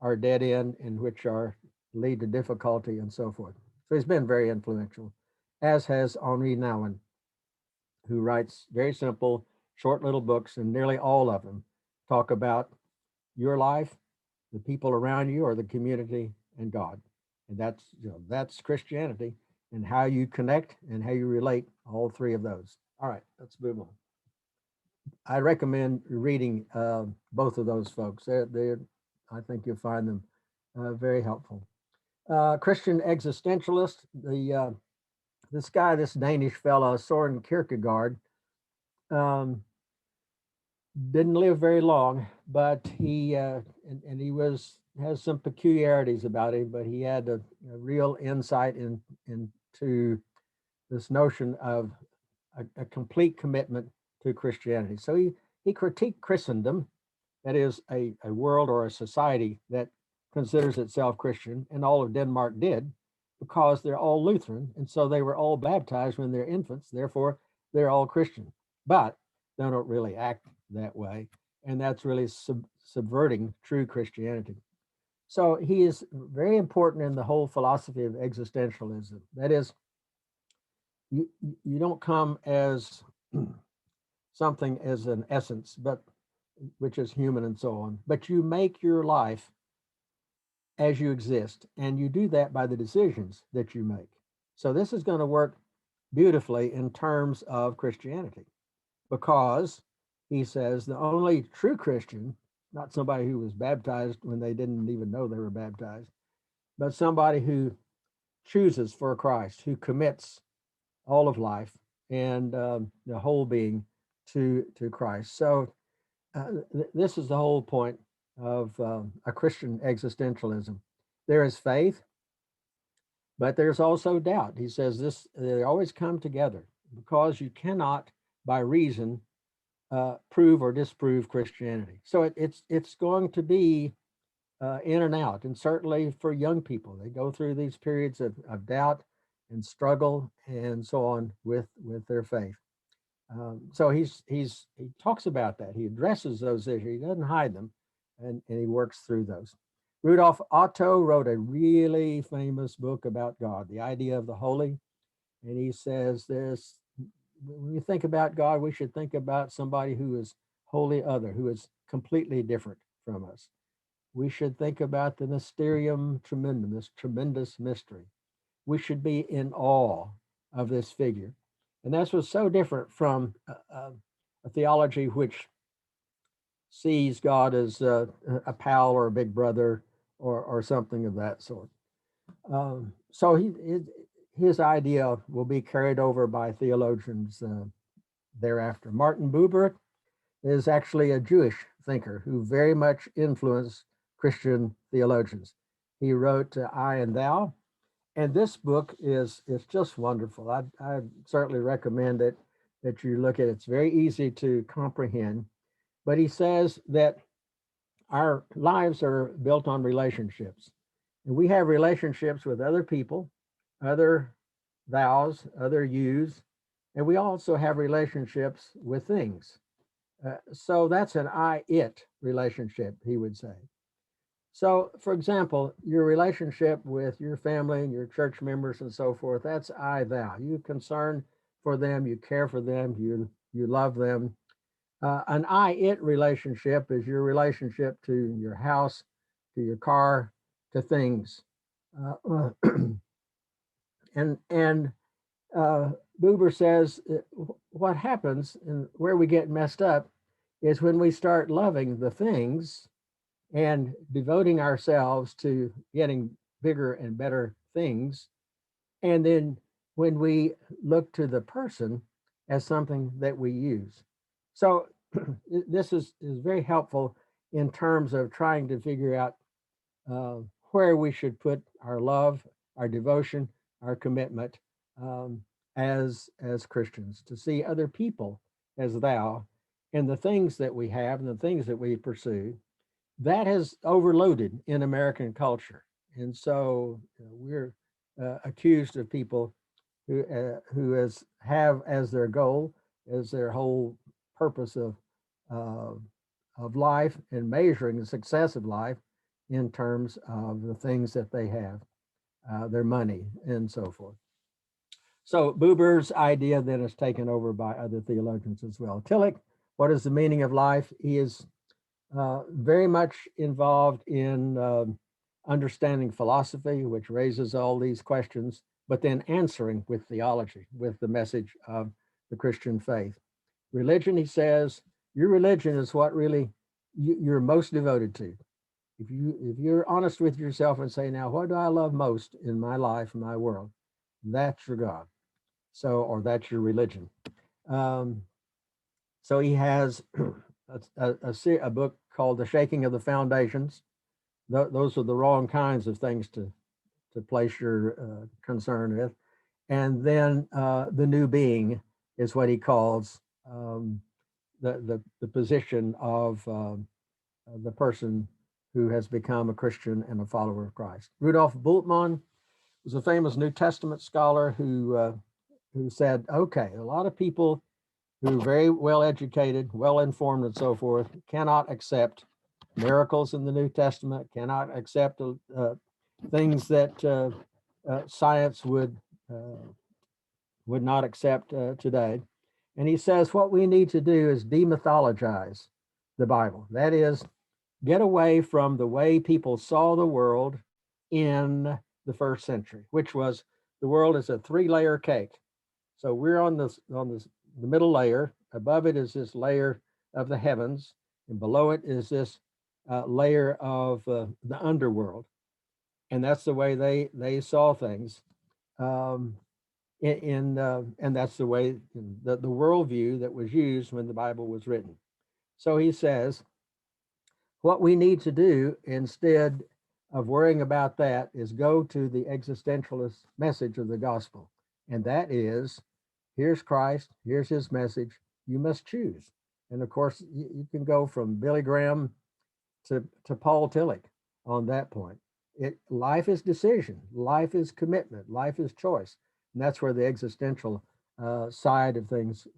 are dead end and which are lead to difficulty and so forth? So he's been very influential, as has Henri Nouwen, who writes very simple, short little books, and nearly all of them talk about your life, the people around you, or the community, and God. And that's Christianity, and how you connect and how you relate, all three of those. All right, let's move on. I recommend reading both of those folks. I think you'll find them very helpful. Christian existentialist, this Danish fellow, Soren Kierkegaard, didn't live very long, but he has some peculiarities about him, but he had a real insight into this notion of a complete commitment to Christianity. So he critiqued Christendom, that is a world or a society that considers itself Christian, and all of Denmark did, because they're all Lutheran, and so they were all baptized when they're infants, therefore they're all Christian. But they don't really act that way, and that's really subverting true Christianity. So he is very important in the whole philosophy of existentialism. That is, you don't come as something as an essence, but which is human and so on, but you make your life as you exist, and you do that by the decisions that you make. So this is going to work beautifully in terms of Christianity, because he says the only true Christian, not somebody who was baptized when they didn't even know they were baptized, but somebody who chooses for Christ, who commits all of life and the whole being to Christ. So this is the whole point of a Christian existentialism. There is faith, but there's also doubt. He says they always come together, because you cannot, by reason, prove or disprove Christianity. So it's going to be in and out, and certainly for young people, they go through these periods of doubt and struggle and so on with their faith. So he talks about that. He addresses those issues. He doesn't hide them, and he works through those. Rudolf Otto wrote a really famous book about God, The Idea of the Holy, and he says this: when we think about God, we should think about somebody who is wholly other, who is completely different from us. We should think about the mysterium tremendum, this tremendous mystery. We should be in awe of this figure. And that's what's so different from a theology which sees God as a pal or a big brother or something of that sort. So his idea will be carried over by theologians thereafter. Martin Buber is actually a Jewish thinker who very much influenced Christian theologians. He wrote I and Thou, and this book is just wonderful. I certainly recommend it, that you look at it. It's very easy to comprehend, but he says that our lives are built on relationships, and we have relationships with other people, other thous, other yous, and we also have relationships with things. So that's an I-it relationship, he would say. So, for example, your relationship with your family and your church members and so forth, that's I, thou. You concern for them, you care for them, you love them. An I-it relationship is your relationship to your house, to your car, to things. And Buber says what happens and where we get messed up is when we start loving the things and devoting ourselves to getting bigger and better things. And then when we look to the person as something that we use. So this is very helpful in terms of trying to figure out where we should put our love, our devotion, our commitment as Christians, to see other people as thou, and the things that we have and the things that we pursue. That has overloaded in American culture. And so we're accused of people who have as their goal, as their whole purpose of life, and measuring the success of life in terms of the things that they have, their money and so forth. So Buber's idea then is taken over by other theologians as well. Tillich, what is the meaning of life? He is very much involved in understanding philosophy, which raises all these questions, but then answering with theology, with the message of the Christian faith. Religion, he says, your religion is what really you're most devoted to. If you're honest with yourself and say, now, what do I love most in my life, in my world? That's your God. So, or that's your religion. So he has a book called The Shaking of the Foundations. Those are the wrong kinds of things to place your concern with. And then The New Being is what he calls the position of the person who has become a Christian and a follower of Christ. Rudolf Bultmann was a famous New Testament scholar who said, okay, a lot of people who are very well educated, well informed, and so forth, cannot accept miracles in the New Testament, cannot accept things that science would not accept today. And he says what we need to do is demythologize the Bible. That is, get away from the way people saw the world in the first century, which was the world is a 3-layer cake. So we're on the middle layer. Above it is this layer of the heavens, and below it is this layer of the underworld. And that's the way they saw things. And that's the way the worldview that was used when the Bible was written. So he says, what we need to do instead of worrying about that is go to the existentialist message of the gospel. And that is, here's Christ, here's his message, you must choose. And of course, you can go from Billy Graham to Paul Tillich on that point. Life is decision, life is commitment, life is choice. And that's where the existential side of things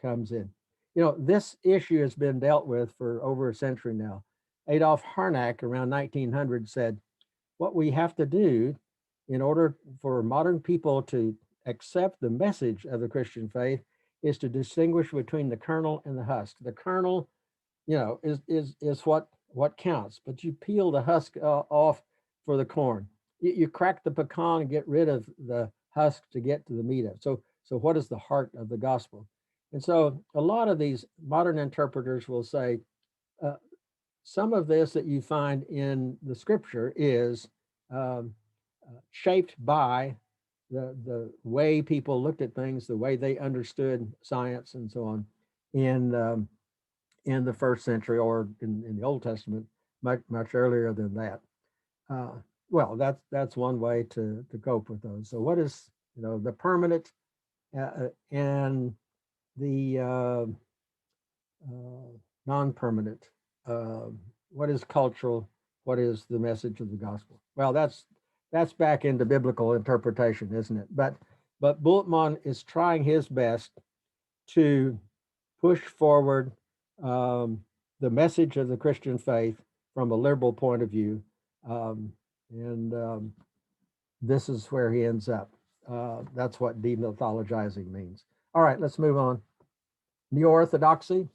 comes in. You know, this issue has been dealt with for over a century now. Adolf Harnack around 1900 said, what we have to do in order for modern people to accept the message of the Christian faith is to distinguish between the kernel and the husk. The kernel, you know, is what counts, but you peel the husk off for the corn. You crack the pecan and get rid of the husk to get to the meat of it. So what is the heart of the gospel? And so a lot of these modern interpreters will say, some of this that you find in the scripture is um, shaped by the way people looked at things, the way they understood science and so on in the first century, or in the Old Testament much earlier than that. Well, that's one way to cope with those. So what is, you know, the permanent and the non-permanent? What is cultural? What is the message of the gospel? Well, that's back into biblical interpretation, isn't it? But Bultmann is trying his best to push forward the message of the Christian faith from a liberal point of view, and this is where he ends up. That's what demythologizing means. All right, let's move on. Neo-Orthodoxy.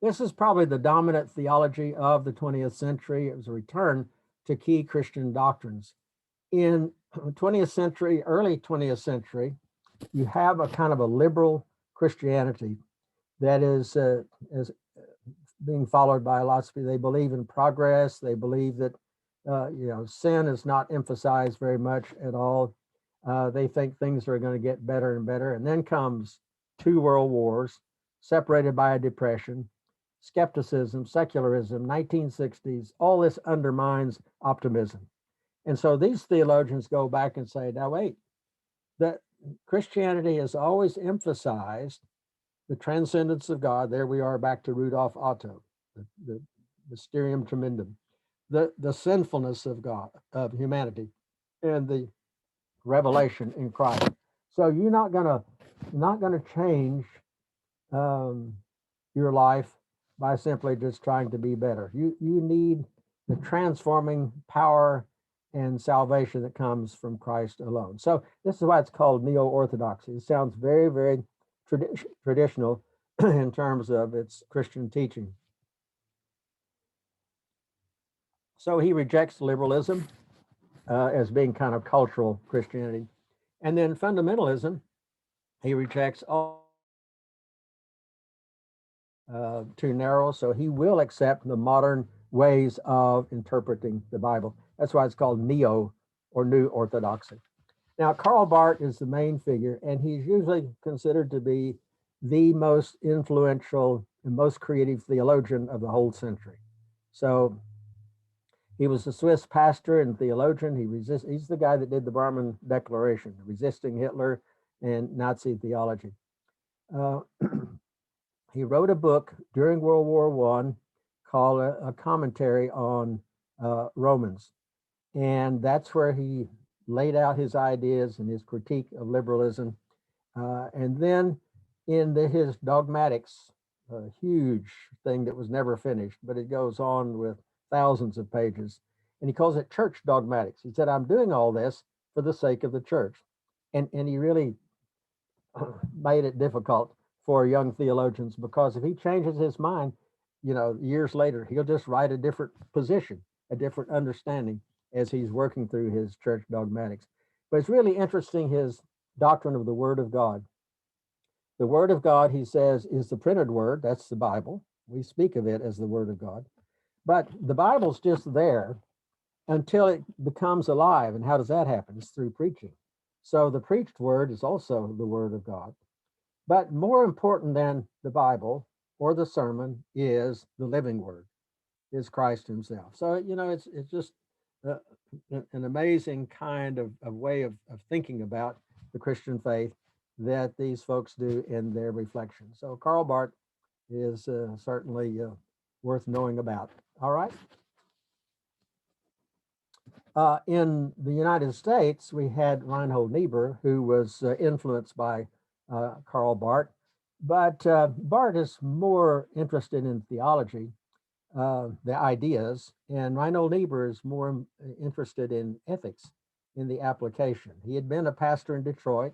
This is probably the dominant theology of the 20th century. It was a return to key Christian doctrines. In 20th century, early 20th century, you have a kind of a liberal Christianity that is being followed by lots of people. They believe in progress. They believe that you know, sin is not emphasized very much at all. They think things are going to get better and better. And then comes 2 world wars, separated by a depression, skepticism, secularism, 1960s. All this undermines optimism. And so these theologians go back and say, now wait, that Christianity has always emphasized the transcendence of God. There we are back to Rudolf Otto, the mysterium tremendum, the sinfulness of God, of humanity, and the revelation in Christ. So you're not gonna change your life by simply just trying to be better. You need the transforming power and salvation that comes from Christ alone. So this is why it's called neo-orthodoxy. It sounds very, very traditional in terms of its Christian teaching. So he rejects liberalism as being kind of cultural Christianity. And then fundamentalism, he rejects all too narrow. So he will accept the modern ways of interpreting the Bible. That's why it's called neo or new orthodoxy. Now, Karl Barth is the main figure, and he's usually considered to be the most influential and most creative theologian of the whole century. So he was a Swiss pastor and theologian. He's the guy that did the Barmen Declaration, resisting Hitler and Nazi theology. He wrote a book during World War I called a commentary on Romans. And that's where he laid out his ideas and his critique of liberalism. And then in his Dogmatics, a huge thing that was never finished, but it goes on with thousands of pages. And he calls it church dogmatics. He said, I'm doing all this for the sake of the church. And he really made it difficult for young theologians, because if he changes his mind, you know, years later, he'll just write a different position, a different understanding as he's working through his church dogmatics. But it's really interesting, his doctrine of the Word of God. The Word of God, he says, is the printed word. That's the Bible. We speak of it as the Word of God. But the Bible's just there until it becomes alive. And how does that happen? It's through preaching. So the preached word is also the Word of God. But more important than the Bible or the sermon is the living word, is Christ himself. So, you know, it's just an amazing kind of way of thinking about the Christian faith that these folks do in their reflection. So Karl Barth is certainly worth knowing about. All right. In the United States, we had Reinhold Niebuhr, who was influenced by Karl Barth, but Bart is more interested in theology, the ideas, and Reinhold Niebuhr is more interested in ethics, in the application. He had been a pastor in Detroit.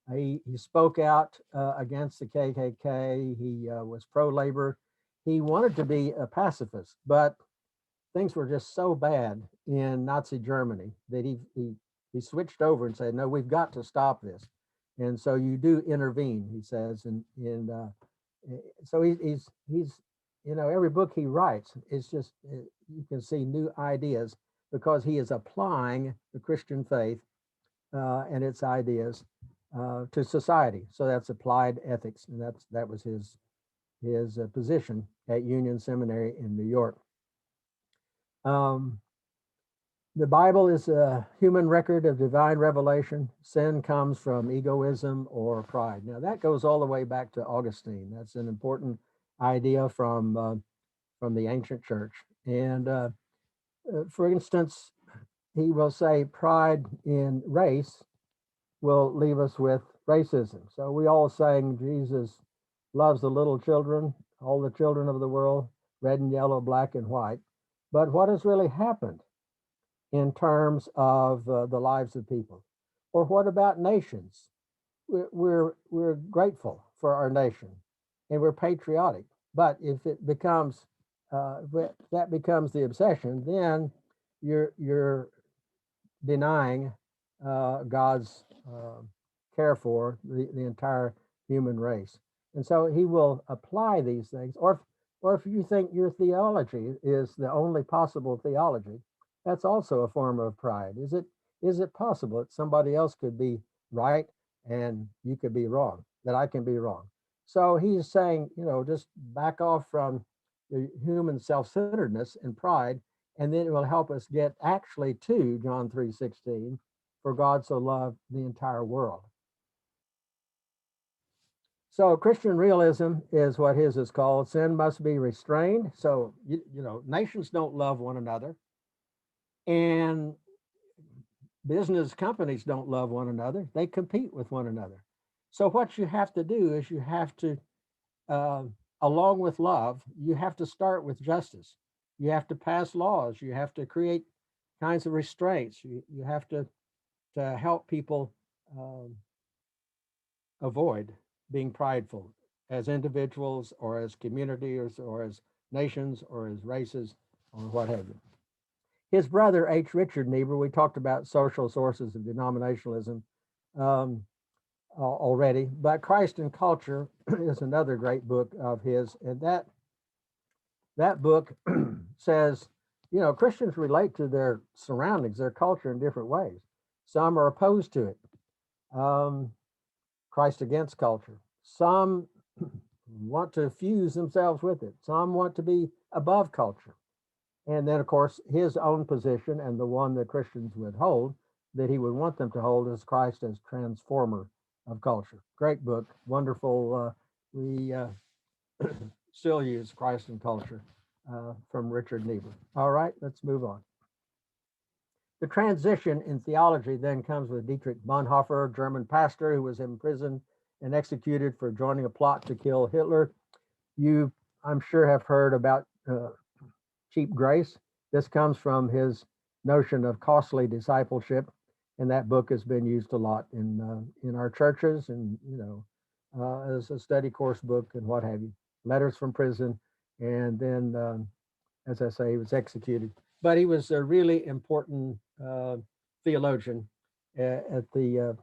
He spoke out against the KKK. He was pro-labor. He wanted to be a pacifist, but things were just so bad in Nazi Germany that he switched over and said, no, we've got to stop this. And so you do intervene, he says, and so he's every book he writes is just you can see new ideas because he is applying the Christian faith and its ideas to society. So that's applied ethics, and that was his position at Union Seminary in New York. The Bible is a human record of divine revelation. Sin comes from egoism or pride. Now that goes all the way back to Augustine. That's an important idea from the ancient church. And for instance, he will say pride in race will leave us with racism. So we all saying Jesus loves the little children, all the children of the world, red and yellow, black and white. But what has really happened in terms of the lives of people? Or what about nations? We're grateful for our nation and we're patriotic. But if it becomes that becomes the obsession, then you're denying God's care for the entire human race. And so he will apply these things. Or if you think your theology is the only possible theology, that's also a form of pride. Is it possible that somebody else could be right and you could be wrong, that I can be wrong? So he's saying, just back off from the human self-centeredness and pride, and then it will help us get actually to John 3:16, for God so loved the entire world. So Christian realism is what his is called. Sin must be restrained. So, nations don't love one another, and business companies don't love one another. They compete with one another. So what you have to do is you have to, along with love, you have to start with justice. You have to pass laws. You have to create kinds of restraints. You have to help people avoid being prideful as individuals or as communities or as nations or as races or what have you. His brother, H. Richard Niebuhr, we talked about social sources of denominationalism already, but Christ and Culture is another great book of his. And that book says, Christians relate to their surroundings, their culture in different ways. Some are opposed to it. Christ against culture. Some want to fuse themselves with it. Some want to be above culture. And then, of course, his own position and the one that Christians would hold, that he would want them to hold, is Christ as transformer of culture. Great book, wonderful. We still use Christ and Culture from Richard Niebuhr. All right, let's move on. The transition in theology then comes with Dietrich Bonhoeffer, German pastor who was imprisoned and executed for joining a plot to kill Hitler. You, I'm sure, have heard about cheap grace. This comes from his notion of costly discipleship, and that book has been used a lot in our churches and as a study course book and what have you. Letters from prison, and then as I say, he was executed. But he was a really important theologian at the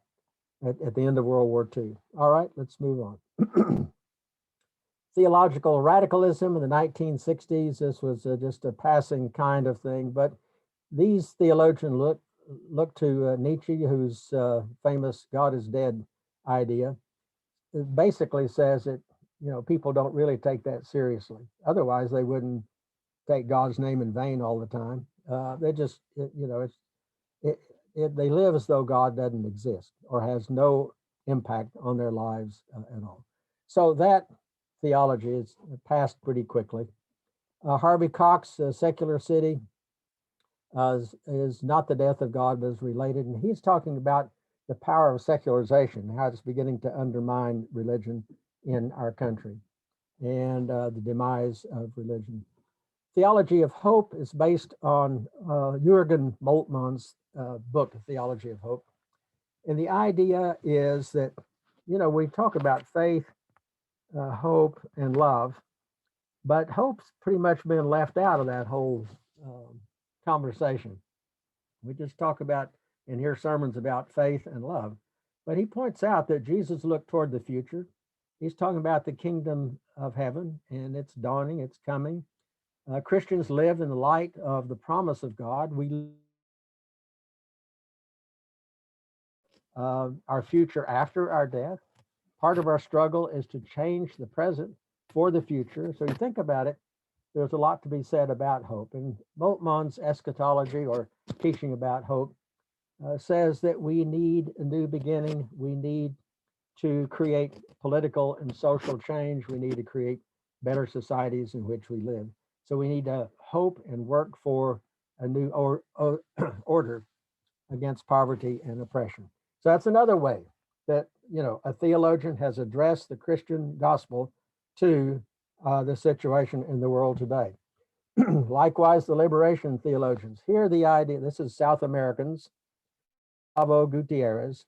end of World War II. All right, let's move on. Theological radicalism in the 1960s. This was just a passing kind of thing, but these theologians look to Nietzsche, whose famous "God is dead" idea. It basically says that people don't really take that seriously. Otherwise, they wouldn't take God's name in vain all the time. They just, they live as though God doesn't exist or has no impact on their lives at all. So that Theology. It's passed pretty quickly. Harvey Cox, Secular City, is not the death of God, but is related. And he's talking about the power of secularization, how it's beginning to undermine religion in our country, and the demise of religion. Theology of Hope is based on Jürgen Moltmann's book, Theology of Hope. And the idea is that, we talk about faith, hope, and love, but hope's pretty much been left out of that whole conversation. We just talk about and hear sermons about faith and love. But he points out that Jesus looked toward the future. He's talking about the kingdom of heaven, and it's dawning, it's coming. Christians live in the light of the promise of God. Our future after our death. Part of our struggle is to change the present for the future. So you think about it, there's a lot to be said about hope. And Moltmann's eschatology, or teaching about hope, says that we need a new beginning. We need to create political and social change. We need to create better societies in which we live. So we need to hope and work for a new order against poverty and oppression. So that's another way that, a theologian has addressed the Christian gospel to the situation in the world today. Likewise, the liberation theologians. Here the idea, this is South Americans. Gustavo Gutierrez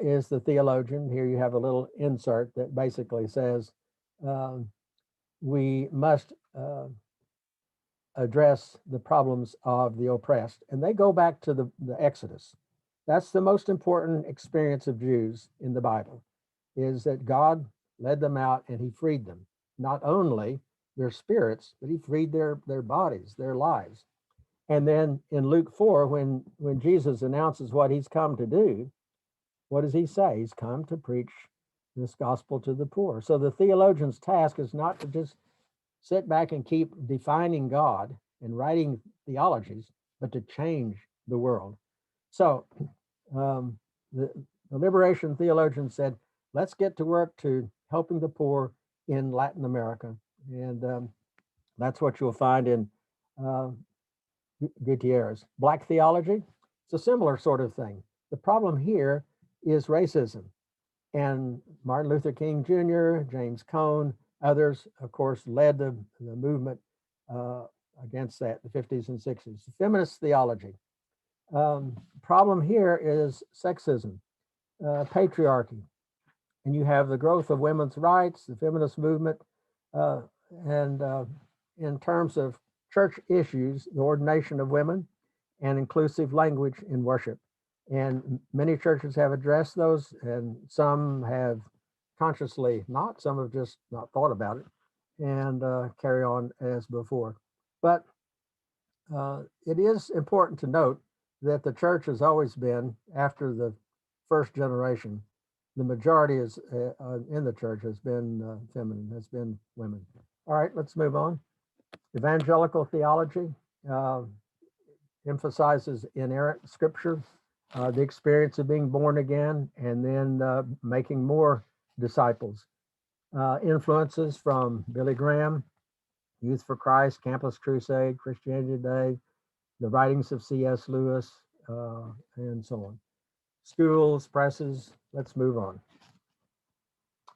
is the theologian. Here you have a little insert that basically says we must address the problems of the oppressed. And they go back to the Exodus. That's the most important experience of Jews in the Bible, is that God led them out and he freed them. Not only their spirits, but he freed their bodies, their lives. And then in Luke 4, when Jesus announces what he's come to do, what does he say? He's come to preach this gospel to the poor. So the theologian's task is not to just sit back and keep defining God and writing theologies, but to change the world. So the liberation theologian said, let's get to work to helping the poor in Latin America. And that's what you'll find in Gutierrez. Black theology, it's a similar sort of thing. The problem here is racism. And Martin Luther King Jr., James Cone, others, of course, led the movement against that, the 50s and 60s. Feminist theology. Problem here is sexism, patriarchy. And you have the growth of women's rights, the feminist movement, and in terms of church issues, the ordination of women and inclusive language in worship. And many churches have addressed those, and some have consciously not, some have just not thought about it and carry on as before. But it is important to note that the church has always been, after the first generation, the majority is in the church has been feminine, has been women. All right, let's move on. Evangelical theology emphasizes inerrant scripture, the experience of being born again, and then making more disciples. Influences from Billy Graham, Youth for Christ, Campus Crusade, Christianity Today, the writings of C.S. Lewis, and so on. Schools, presses, let's move on.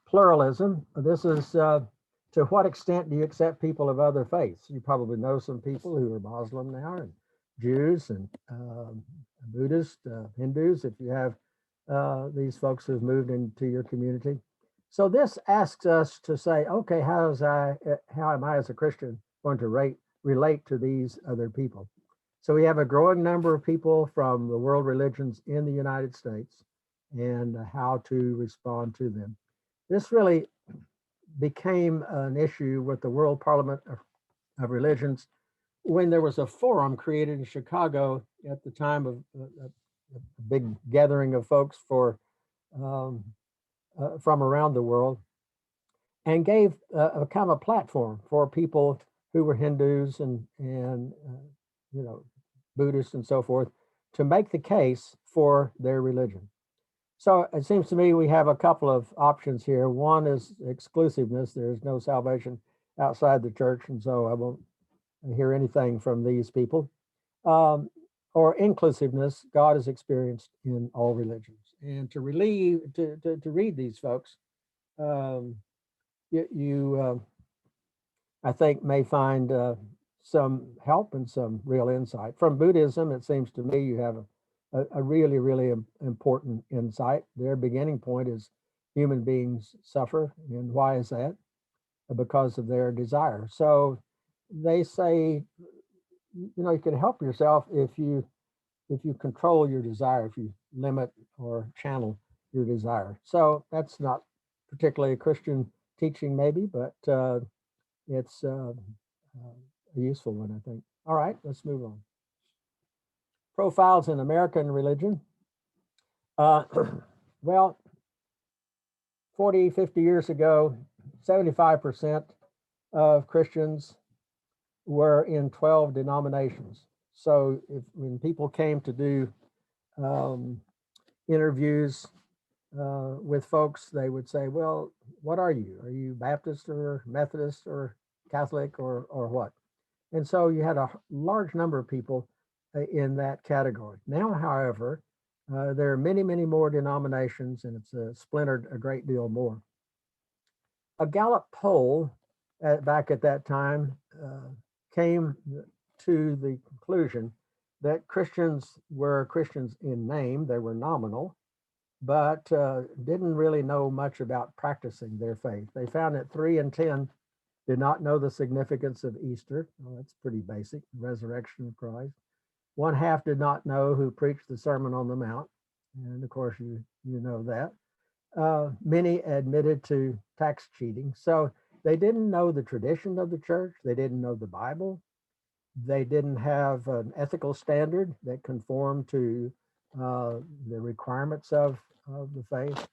Pluralism, this is to what extent do you accept people of other faiths? You probably know some people who are Muslim now, and Jews, and Buddhists, Hindus, if you have these folks who've moved into your community. So this asks us to say, okay, how am I as a Christian going to relate to these other people? So we have a growing number of people from the world religions in the United States, and how to respond to them. This really became an issue with the World Parliament of Religions when there was a forum created in Chicago at the time of a big gathering of folks from around the world, and gave a kind of a platform for people who were Hindus and Buddhists and so forth to make the case for their religion. So it seems to me we have a couple of options here. One is exclusiveness. There's no salvation outside the church, and so I won't hear anything from these people. Or inclusiveness, God is experienced in all religions. And to read these folks, you I think may find some help and some real insight. From Buddhism, it seems to me you have a really, really important insight. Their beginning point is human beings suffer. And why is that? Because of their desire. So they say, you can help yourself if you control your desire, if you limit or channel your desire. So that's not particularly a Christian teaching, maybe, but it's a useful one, I think. All right, let's move on. Profiles in American religion. Well, 40, 50 years ago, 75% of Christians were in 12 denominations. So when people came to do interviews with folks, they would say, well, what are you? Are you Baptist or Methodist or Catholic or what? And so you had a large number of people in that category. Now, however, there are many, many more denominations, and it's splintered a great deal more. A Gallup poll back at that time came to the conclusion that Christians were Christians in name, they were nominal, but didn't really know much about practicing their faith. They found that 3 in 10 did not know the significance of Easter. Well, that's pretty basic, resurrection of Christ. 1/2 did not know who preached the Sermon on the Mount. And of course, you know that. Many admitted to tax cheating. So they didn't know the tradition of the church. They didn't know the Bible. They didn't have an ethical standard that conformed to the requirements of the faith.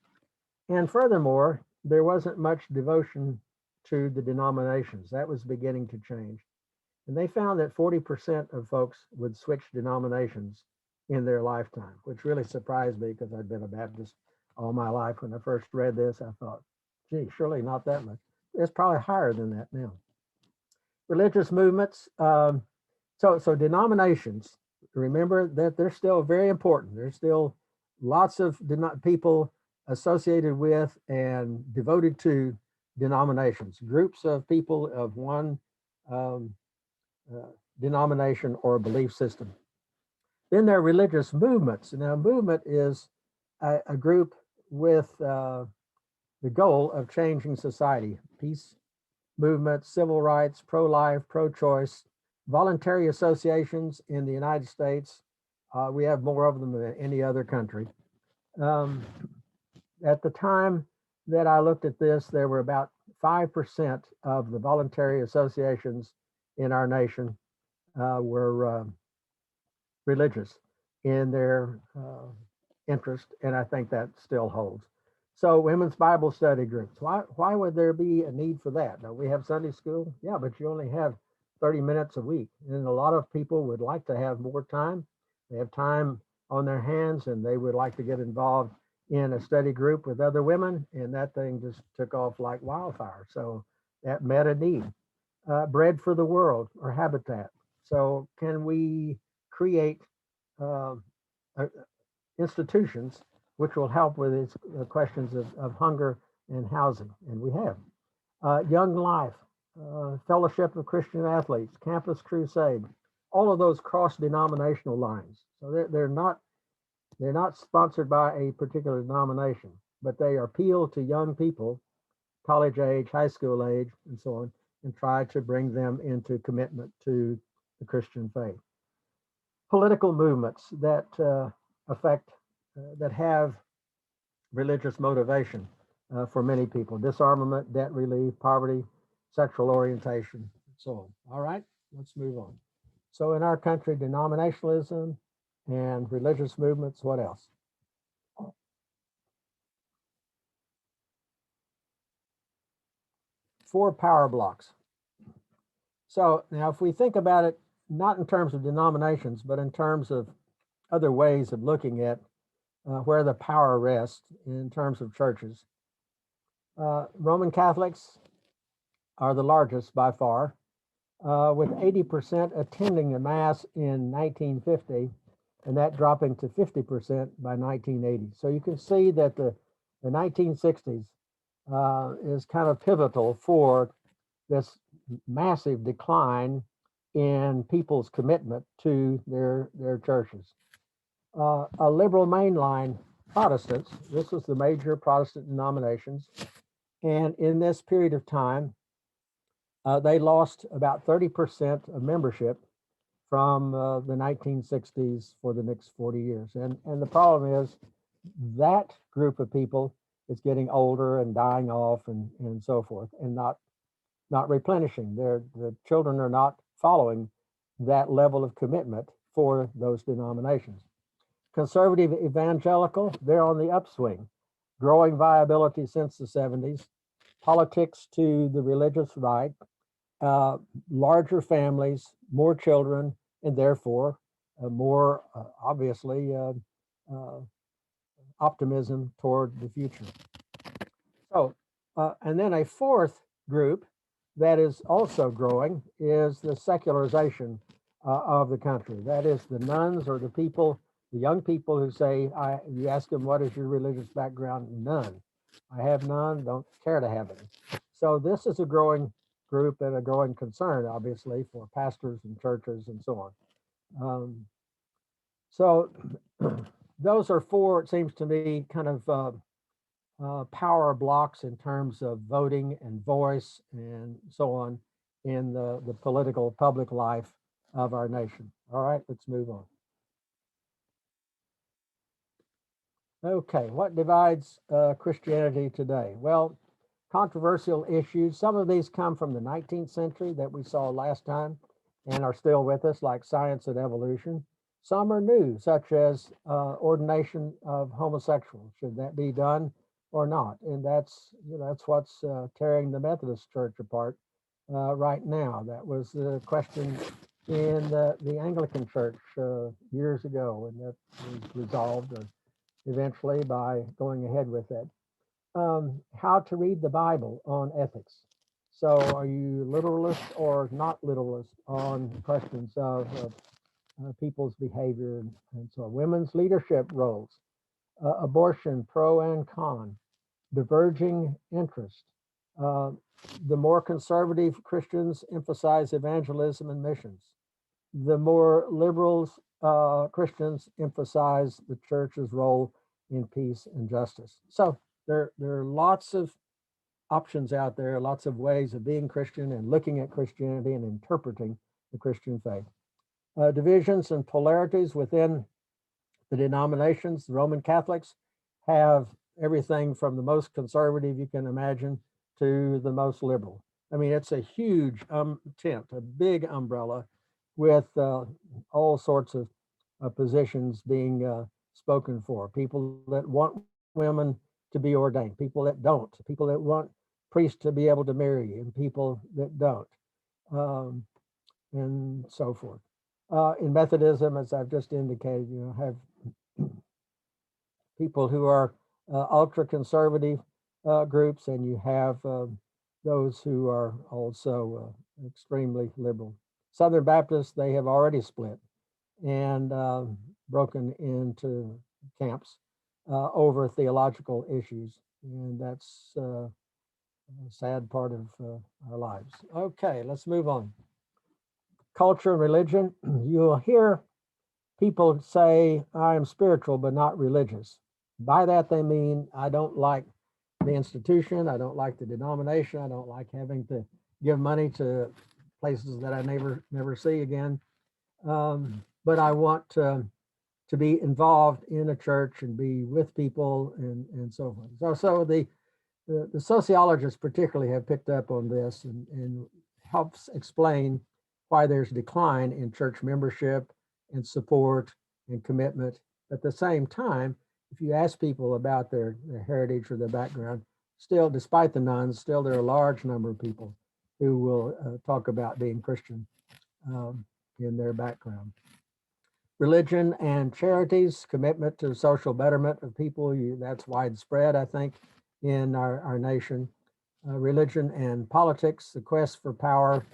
And furthermore, there wasn't much devotion to the denominations. That was beginning to change. And they found that 40% of folks would switch denominations in their lifetime, which really surprised me because I'd been a Baptist all my life. When I first read this, I thought, gee, surely not that much. It's probably higher than that now. Religious movements. So denominations, remember that they're still very important. There's still lots of people associated with and devoted to denominations, groups of people of one denomination or belief system. Then there are religious movements. Now, a movement is a group with the goal of changing society. Peace movements, civil rights, pro-life, pro-choice, voluntary associations in the United States. We have more of them than any other country. At the time that I looked at this, there were about 5% of the voluntary associations in our nation were religious in their interest, and I think that still holds. So women's Bible study groups, why would there be a need for that? Now, we have Sunday school, yeah, but you only have 30 minutes a week. And a lot of people would like to have more time. They have time on their hands and they would like to get involved in a study group with other women, and that thing just took off like wildfire. So that met a need. Bread for the world or Habitat. So can we create institutions which will help with these questions of hunger and housing? And we have. Young Life, Fellowship of Christian Athletes, Campus Crusade, all of those cross-denominational lines. So they're not sponsored by a particular denomination, but they appeal to young people, college age, high school age, and so on, and try to bring them into commitment to the Christian faith. Political movements that that have religious motivation for many people: disarmament, debt relief, poverty, sexual orientation, and so on. All right, let's move on. So in our country, denominationalism and religious movements, what else? 4 power blocks. So now if we think about it, not in terms of denominations, but in terms of other ways of looking at where the power rests in terms of churches. Roman Catholics are the largest by far, with 80% attending the Mass in 1950, and that dropping to 50% by 1980. So you can see that the 1960s is kind of pivotal for this massive decline in people's commitment to their churches. A liberal mainline Protestants, this was the major Protestant denominations, and in this period of time, they lost about 30% of membership from the 1960s for the next 40 years. And the problem is that group of people is getting older and dying off and so forth, and not replenishing. The children are not following that level of commitment for those denominations. Conservative evangelical, they're on the upswing, growing viability since the 70s, politics to the religious right, larger families, more children, and therefore more obviously optimism toward the future. So, and then a fourth group that is also growing is the secularization of the country. That is the nuns or the people, the young people who say, you ask them, what is your religious background? None. I have none, don't care to have any. So this is a growing group and a growing concern, obviously, for pastors and churches and so on. So those are four, it seems to me, kind of power blocks in terms of voting and voice and so on in the political public life of our nation. All right, let's move on. Okay, what divides Christianity today? Well, controversial issues. Some of these come from the 19th century that we saw last time and are still with us, like science and evolution. Some are new, such as ordination of homosexuals. Should that be done or not? And that's what's tearing the Methodist Church apart right now. That was the question in the Anglican Church years ago, and that was resolved eventually by going ahead with that. How to read the Bible on ethics. So are you literalist or not literalist on questions of people's behavior and so on. Women's leadership roles, abortion, pro and con, diverging interest. The more conservative Christians emphasize evangelism and missions. The more liberals Christians emphasize the church's role in peace and justice. So there are lots of options out there, lots of ways of being Christian and looking at Christianity and interpreting the Christian faith. Divisions and polarities within the denominations. The Roman Catholics have everything from the most conservative you can imagine to the most liberal. I mean, it's a huge tent, a big umbrella with all sorts of positions being spoken for. People that want women to be ordained, people that don't, people that want priests to be able to marry, and people that don't, and so forth. In Methodism, as I've just indicated, have people who are ultra conservative groups, and you have those who are also extremely liberal. Southern Baptists, they have already split and broken into camps over theological issues, and that's a sad part of our lives. Okay, let's move on. Culture and religion. You'll hear people say, I am spiritual but not religious. By that they mean, I don't like the institution, I don't like the denomination, I don't like having to give money to places that I never see again. But I want to be involved in a church and be with people and so forth. So the sociologists particularly have picked up on this and helps explain why there's decline in church membership and support and commitment. At the same time, if you ask people about their heritage or their background, still, despite the nuns, still there are a large number of people who will talk about being Christian in their background. Religion and charities, commitment to social betterment of people. That's widespread, I think, in our nation. Religion and politics, the quest for power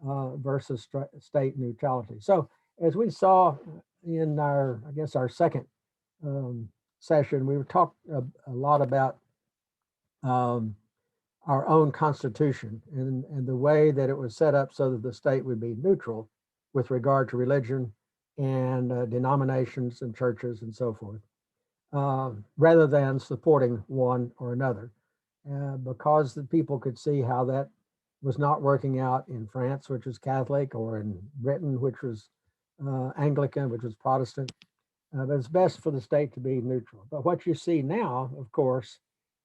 versus state neutrality. So as we saw in our, I guess, our second session, we were talked a lot about our own constitution and the way that it was set up so that the state would be neutral with regard to religion and denominations and churches and so forth, rather than supporting one or another. Because the people could see how that was not working out in France, which was Catholic, or in Britain, which was Anglican, which was Protestant. But it's best for the state to be neutral. But what you see now, of course,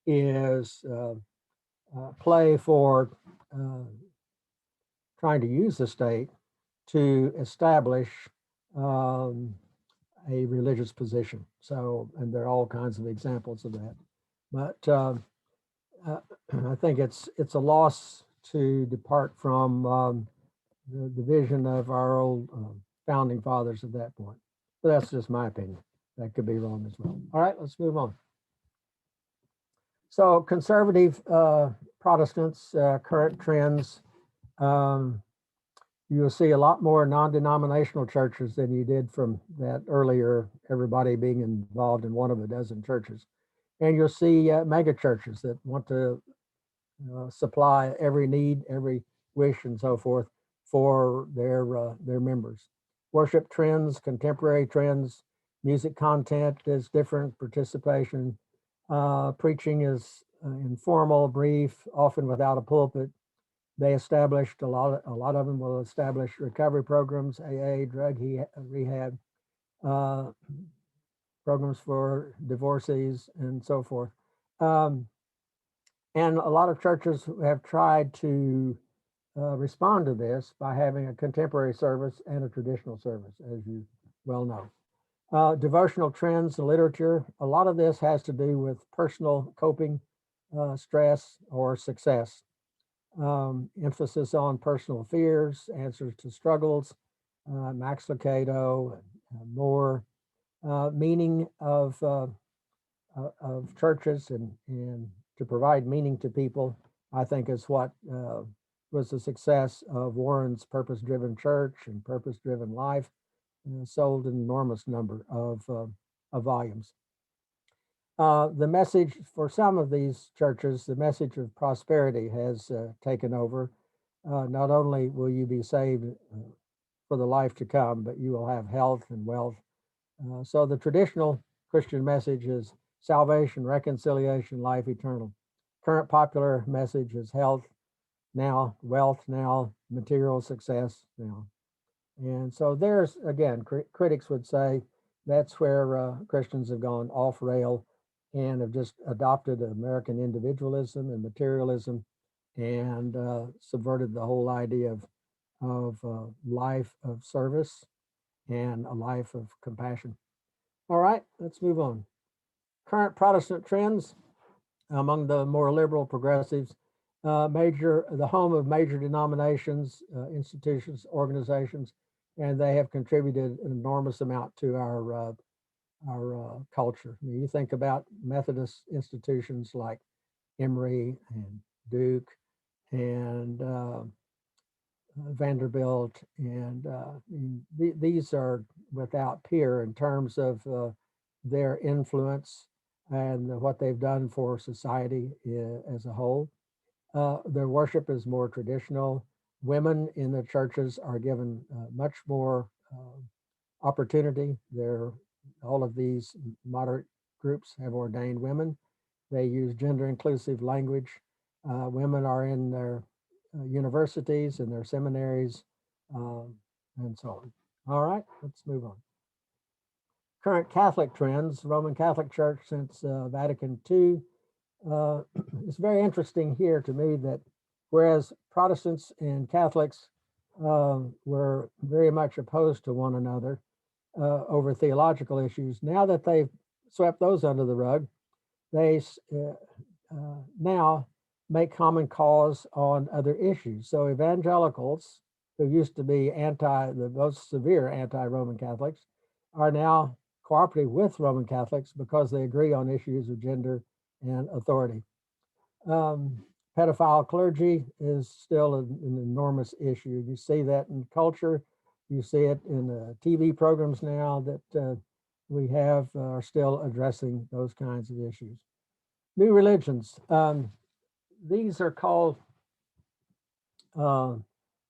is play for trying to use the state to establish a religious position. So, and there are all kinds of examples of that. But I think it's a loss to depart from the vision of our old founding fathers at that point. But that's just my opinion. That could be wrong as well. All right, let's move on. So conservative Protestants, current trends, you'll see a lot more non-denominational churches than you did from that earlier, everybody being involved in one of a dozen churches. And you'll see mega churches that want to supply every need, every wish, and so forth for their members. Worship trends, contemporary trends, music content is different, participation. Preaching is informal, brief, often without a pulpit. They established a lot of them will establish recovery programs, AA, drug rehab, programs for divorcees, and so forth. And a lot of churches have tried to respond to this by having a contemporary service and a traditional service, as you well know. Devotional trends and literature, a lot of this has to do with personal coping, stress, or success. Emphasis on personal fears, answers to struggles, Max Lucado, more meaning of churches and to provide meaning to people, I think is what was the success of Warren's purpose-driven church and purpose-driven life. Sold an enormous number of volumes. The message for some of these churches, the message of prosperity has taken over. Not only will you be saved for the life to come, but you will have health and wealth. So the traditional Christian message is salvation, reconciliation, life eternal. Current popular message is health now, wealth now, material success now. And so there's, again, critics would say that's where Christians have gone off rail and have just adopted American individualism and materialism and subverted the whole idea of life of service and a life of compassion. All right, let's move on. Current Protestant trends among the more liberal progressives, the home of major denominations, institutions, organizations, and they have contributed an enormous amount to our culture. I mean, you think about Methodist institutions like Emory and Duke and Vanderbilt, and these are without peer in terms of their influence and what they've done for society as a whole. Their worship is more traditional. Women in the churches are given much more opportunity. All of these moderate groups have ordained women. They use gender inclusive language. Women are in their universities and their seminaries and so on. All right, let's move on. Current Catholic trends, Roman Catholic Church since Vatican II. It's very interesting here to me that whereas Protestants and Catholics were very much opposed to one another over theological issues, now that they've swept those under the rug, they now make common cause on other issues. So evangelicals, who used to be the most severe anti-Roman Catholics, are now cooperative with Roman Catholics because they agree on issues of gender and authority. Pedophile clergy is still an enormous issue. You see that in culture. You see it in TV programs now that we have are still addressing those kinds of issues. New religions. These are called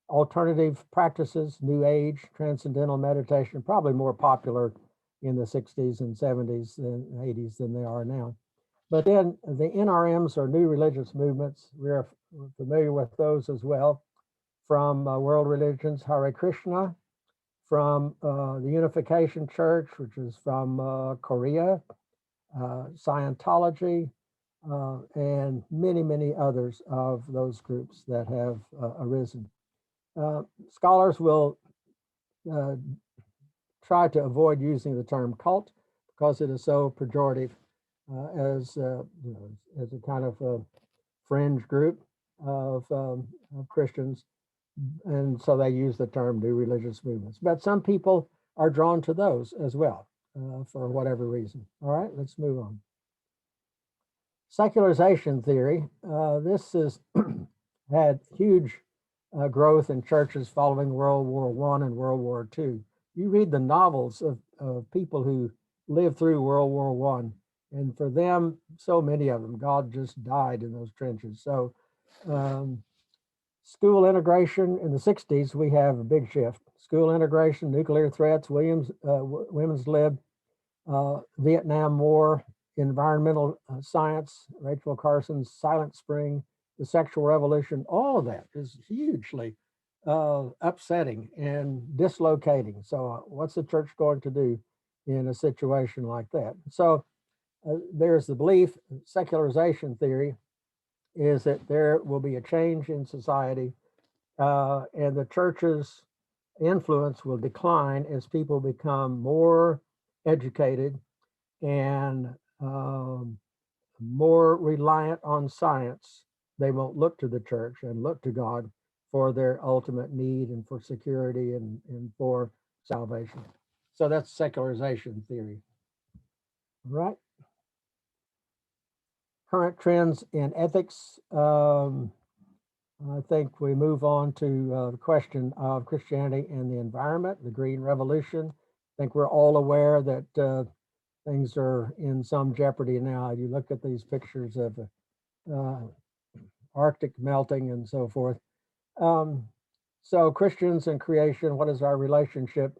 alternative practices, New Age, transcendental meditation, probably more popular in the 60s and 70s and 80s than they are now. But then the NRMs are new religious movements. We're familiar with those as well from world religions, Hare Krishna, from the Unification Church, which is from Korea, Scientology, and many, many others of those groups that have arisen. Scholars will try to avoid using the term cult because it is so pejorative as a kind of a fringe group of Christians. And so they use the term new religious movements. But some people are drawn to those as well for whatever reason. All right, let's move on. Secularization theory. This has had huge growth in churches following World War I and World War II. You read the novels of people who lived through World War I, and for them, so many of them, God just died in those trenches. So school integration in the 60s, we have a big shift. School integration, nuclear threats, women's lib, Vietnam War, environmental science, Rachel Carson's Silent Spring, the sexual revolution, all of that is hugely upsetting and dislocating. So what's the church going to do in a situation like that? So there's the belief, secularization theory, is that there will be a change in society and the church's influence will decline as people become more educated and more reliant on science. They won't look to the church and look to God for their ultimate need and for security and for salvation. So that's secularization theory. All right. Current trends in ethics. I think we move on to the question of Christianity and the environment, the Green Revolution. I think we're all aware that things are in some jeopardy now. You look at these pictures of Arctic melting and so forth. So Christians and creation, what is our relationship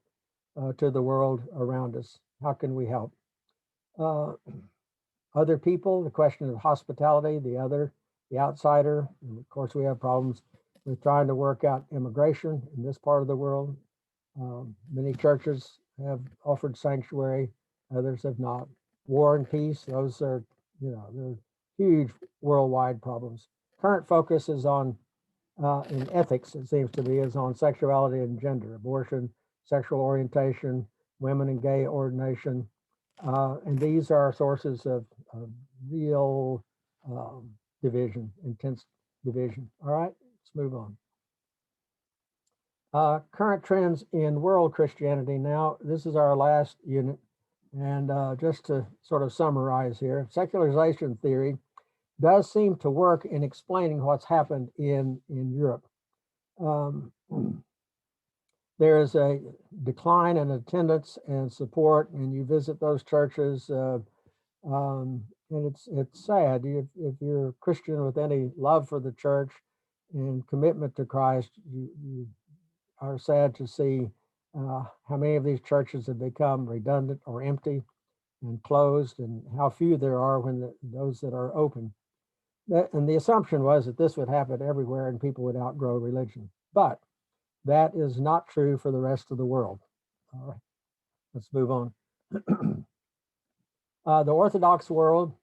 to the world around us? How can we help? Other people, the question of hospitality, the outsider. And of course, we have problems with trying to work out immigration in this part of the world. Many churches have offered sanctuary, others have not. War and peace, those are, they're huge worldwide problems. Current focus is on, in ethics, it seems to be, is on sexuality and gender, abortion, sexual orientation, women and gay ordination. And these are sources of real division, intense division. All right, let's move on. Current trends in world Christianity. Now, this is our last unit. And just to sort of summarize here, secularization theory does seem to work in explaining what's happened in Europe. There is a decline in attendance and support, and you visit those churches, and it's sad. If you're Christian with any love for the church and commitment to Christ, you are sad to see how many of these churches have become redundant or empty and closed, and how few there are when those that are open. And the assumption was that this would happen everywhere and people would outgrow religion. But that is not true for the rest of the world. All right, let's move on. The Orthodox world,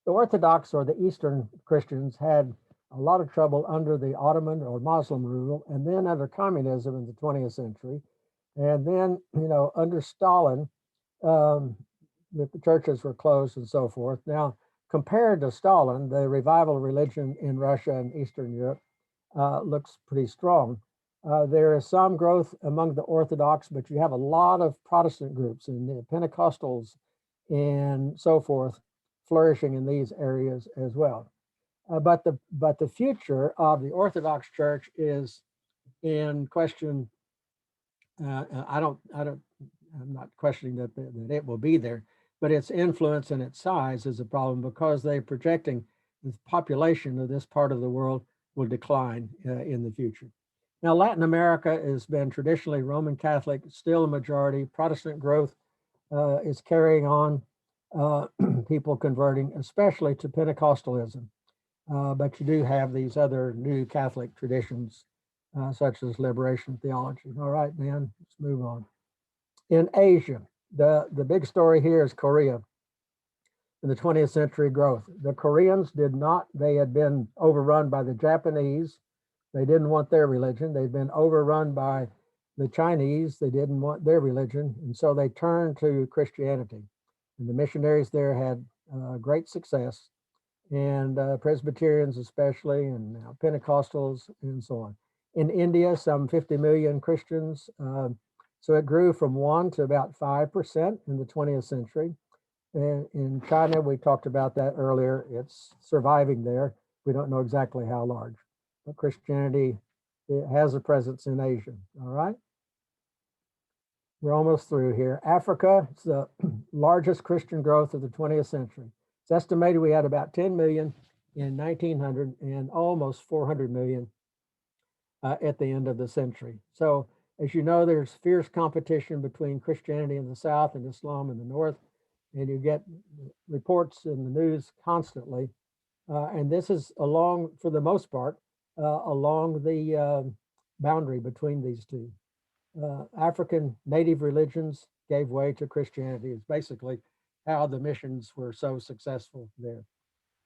the Orthodox or the Eastern Christians had a lot of trouble under the Ottoman or Muslim rule, and then under communism in the 20th century. And then, under Stalin, the churches were closed and so forth. Now, compared to Stalin, the revival religion in Russia and Eastern Europe looks pretty strong. There is some growth among the Orthodox, but you have a lot of Protestant groups and the Pentecostals and so forth flourishing in these areas as well. But the future of the Orthodox Church is in question. I'm not questioning that it will be there, but its influence and its size is a problem because they're projecting the population of this part of the world will decline in the future. Now, Latin America has been traditionally Roman Catholic, still a majority. Protestant growth is carrying on, people converting, especially to Pentecostalism. But you do have these other new Catholic traditions, such as liberation theology. All right, man, let's move on. In Asia, the big story here is Korea in the 20th century growth. The Koreans they had been overrun by the Japanese. They didn't want their religion. They'd been overrun by the Chinese. They didn't want their religion. And so they turned to Christianity. And the missionaries there had great success, and Presbyterians especially, and now Pentecostals and so on. In India, some 50 million Christians. So it grew from 1 to about 5% in the 20th century. And in China, we talked about that earlier. It's surviving there. We don't know exactly how large. But Christianity, it has a presence in Asia. All right. We're almost through here. Africa, it's the largest Christian growth of the 20th century. It's estimated we had about 10 million in 1900 and almost 400 million at the end of the century. So as you know, there's fierce competition between Christianity in the South and Islam in the North. And you get reports in the news constantly. And this is along, for the most part, along the boundary between these two. African native religions gave way to Christianity. It's basically how the missions were so successful there.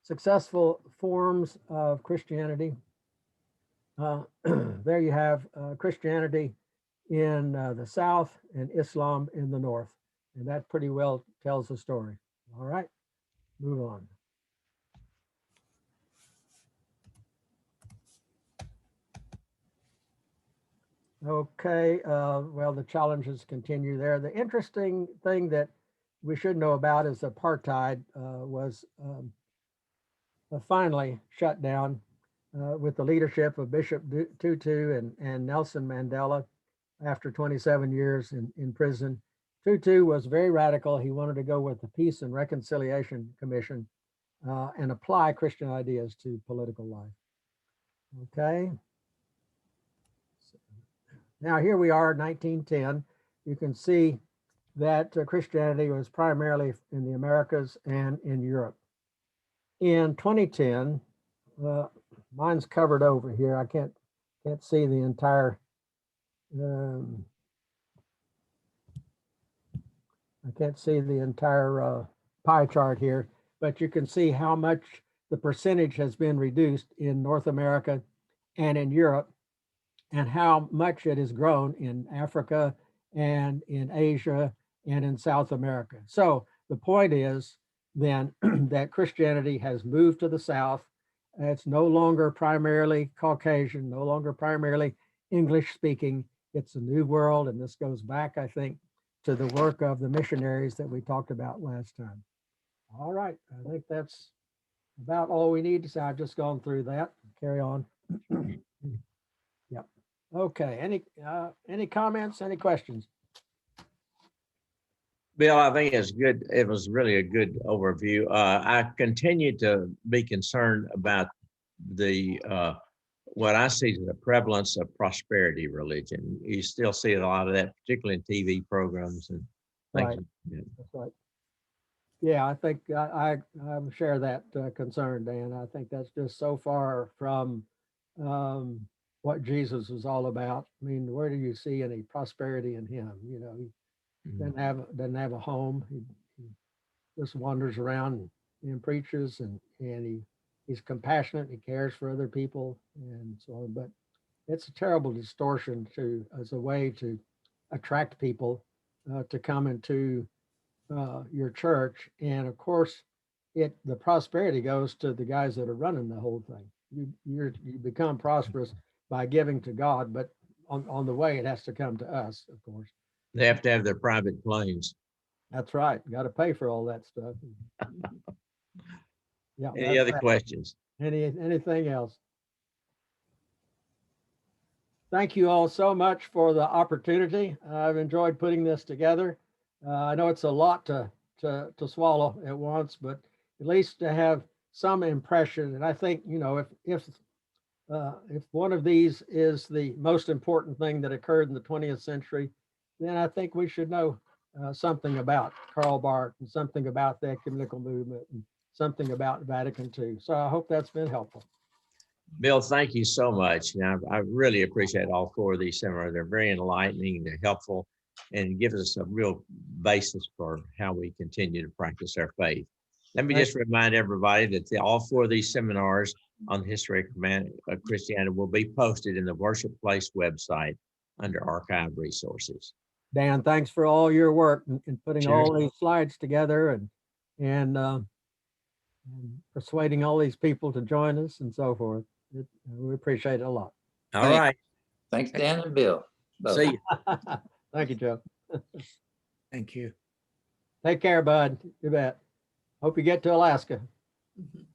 Successful forms of Christianity. There you have Christianity in the South and Islam in the North. And that pretty well tells the story. All right, move on. Okay, well, the challenges continue there. The interesting thing that we should know about is apartheid was finally shut down with the leadership of Bishop Tutu and Nelson Mandela after 27 years in prison. Tutu was very radical. He wanted to go with the Peace and Reconciliation Commission and apply Christian ideas to political life. Okay. Now here we are, 1910. You can see that Christianity was primarily in the Americas and in Europe. In 2010, mine's covered over here. I can't see the entire. I can't see the entire pie chart here, but you can see how much the percentage has been reduced in North America and in Europe, and how much it has grown in Africa and in Asia and in South America. So the point is then that Christianity has moved to the South. It's no longer primarily Caucasian, no longer primarily English speaking. It's a new world. And this goes back, I think, to the work of the missionaries that we talked about last time. All right, I think that's about all we need to say. I've just gone through that. Carry on. Yep. Okay, any comments, any questions? Bill, I think it's good. It was really a good overview. I continue to be concerned about the what I see as the prevalence of prosperity religion. You still see a lot of that, particularly in TV programs and things. Right. Like that. That's right. Yeah, I think I share that concern, Dan. I think that's just so far from what Jesus was all about. I mean, where do you see any prosperity in him? You know, he doesn't have a home. He just wanders around and preaches, and he's compassionate. He cares for other people and so on. But it's a terrible distortion as a way to attract people to come into your church. And of course, the prosperity goes to the guys that are running the whole thing. You become prosperous by giving to God, but on the way, it has to come to us, of course. They have to have their private planes. That's right. Got to pay for all that stuff. Yeah. Any other questions? Anything else? Thank you all so much for the opportunity. I've enjoyed putting this together. I know it's a lot to swallow at once, but at least to have some impression. And I think, you know, if one of these is the most important thing that occurred in the 20th century, then I think we should know something about Karl Barth and something about the ecumenical movement and something about Vatican II. So I hope that's been helpful. Bill, thank you so much. I really appreciate all four of these seminars. They're very enlightening, they're helpful, and give us a real basis for how we continue to practice our faith. Let me just remind everybody that all four of these seminars on the history of Christianity will be posted in the Worship Place website under archive resources. Dan, thanks for all your work in putting Sure. all these slides together and persuading all these people to join us and so forth. We appreciate it a lot. All right. Thanks, Dan and Bill. both. See you. Thank you, Joe. Thank you. Take care, bud. You bet. Hope you get to Alaska. Mhm.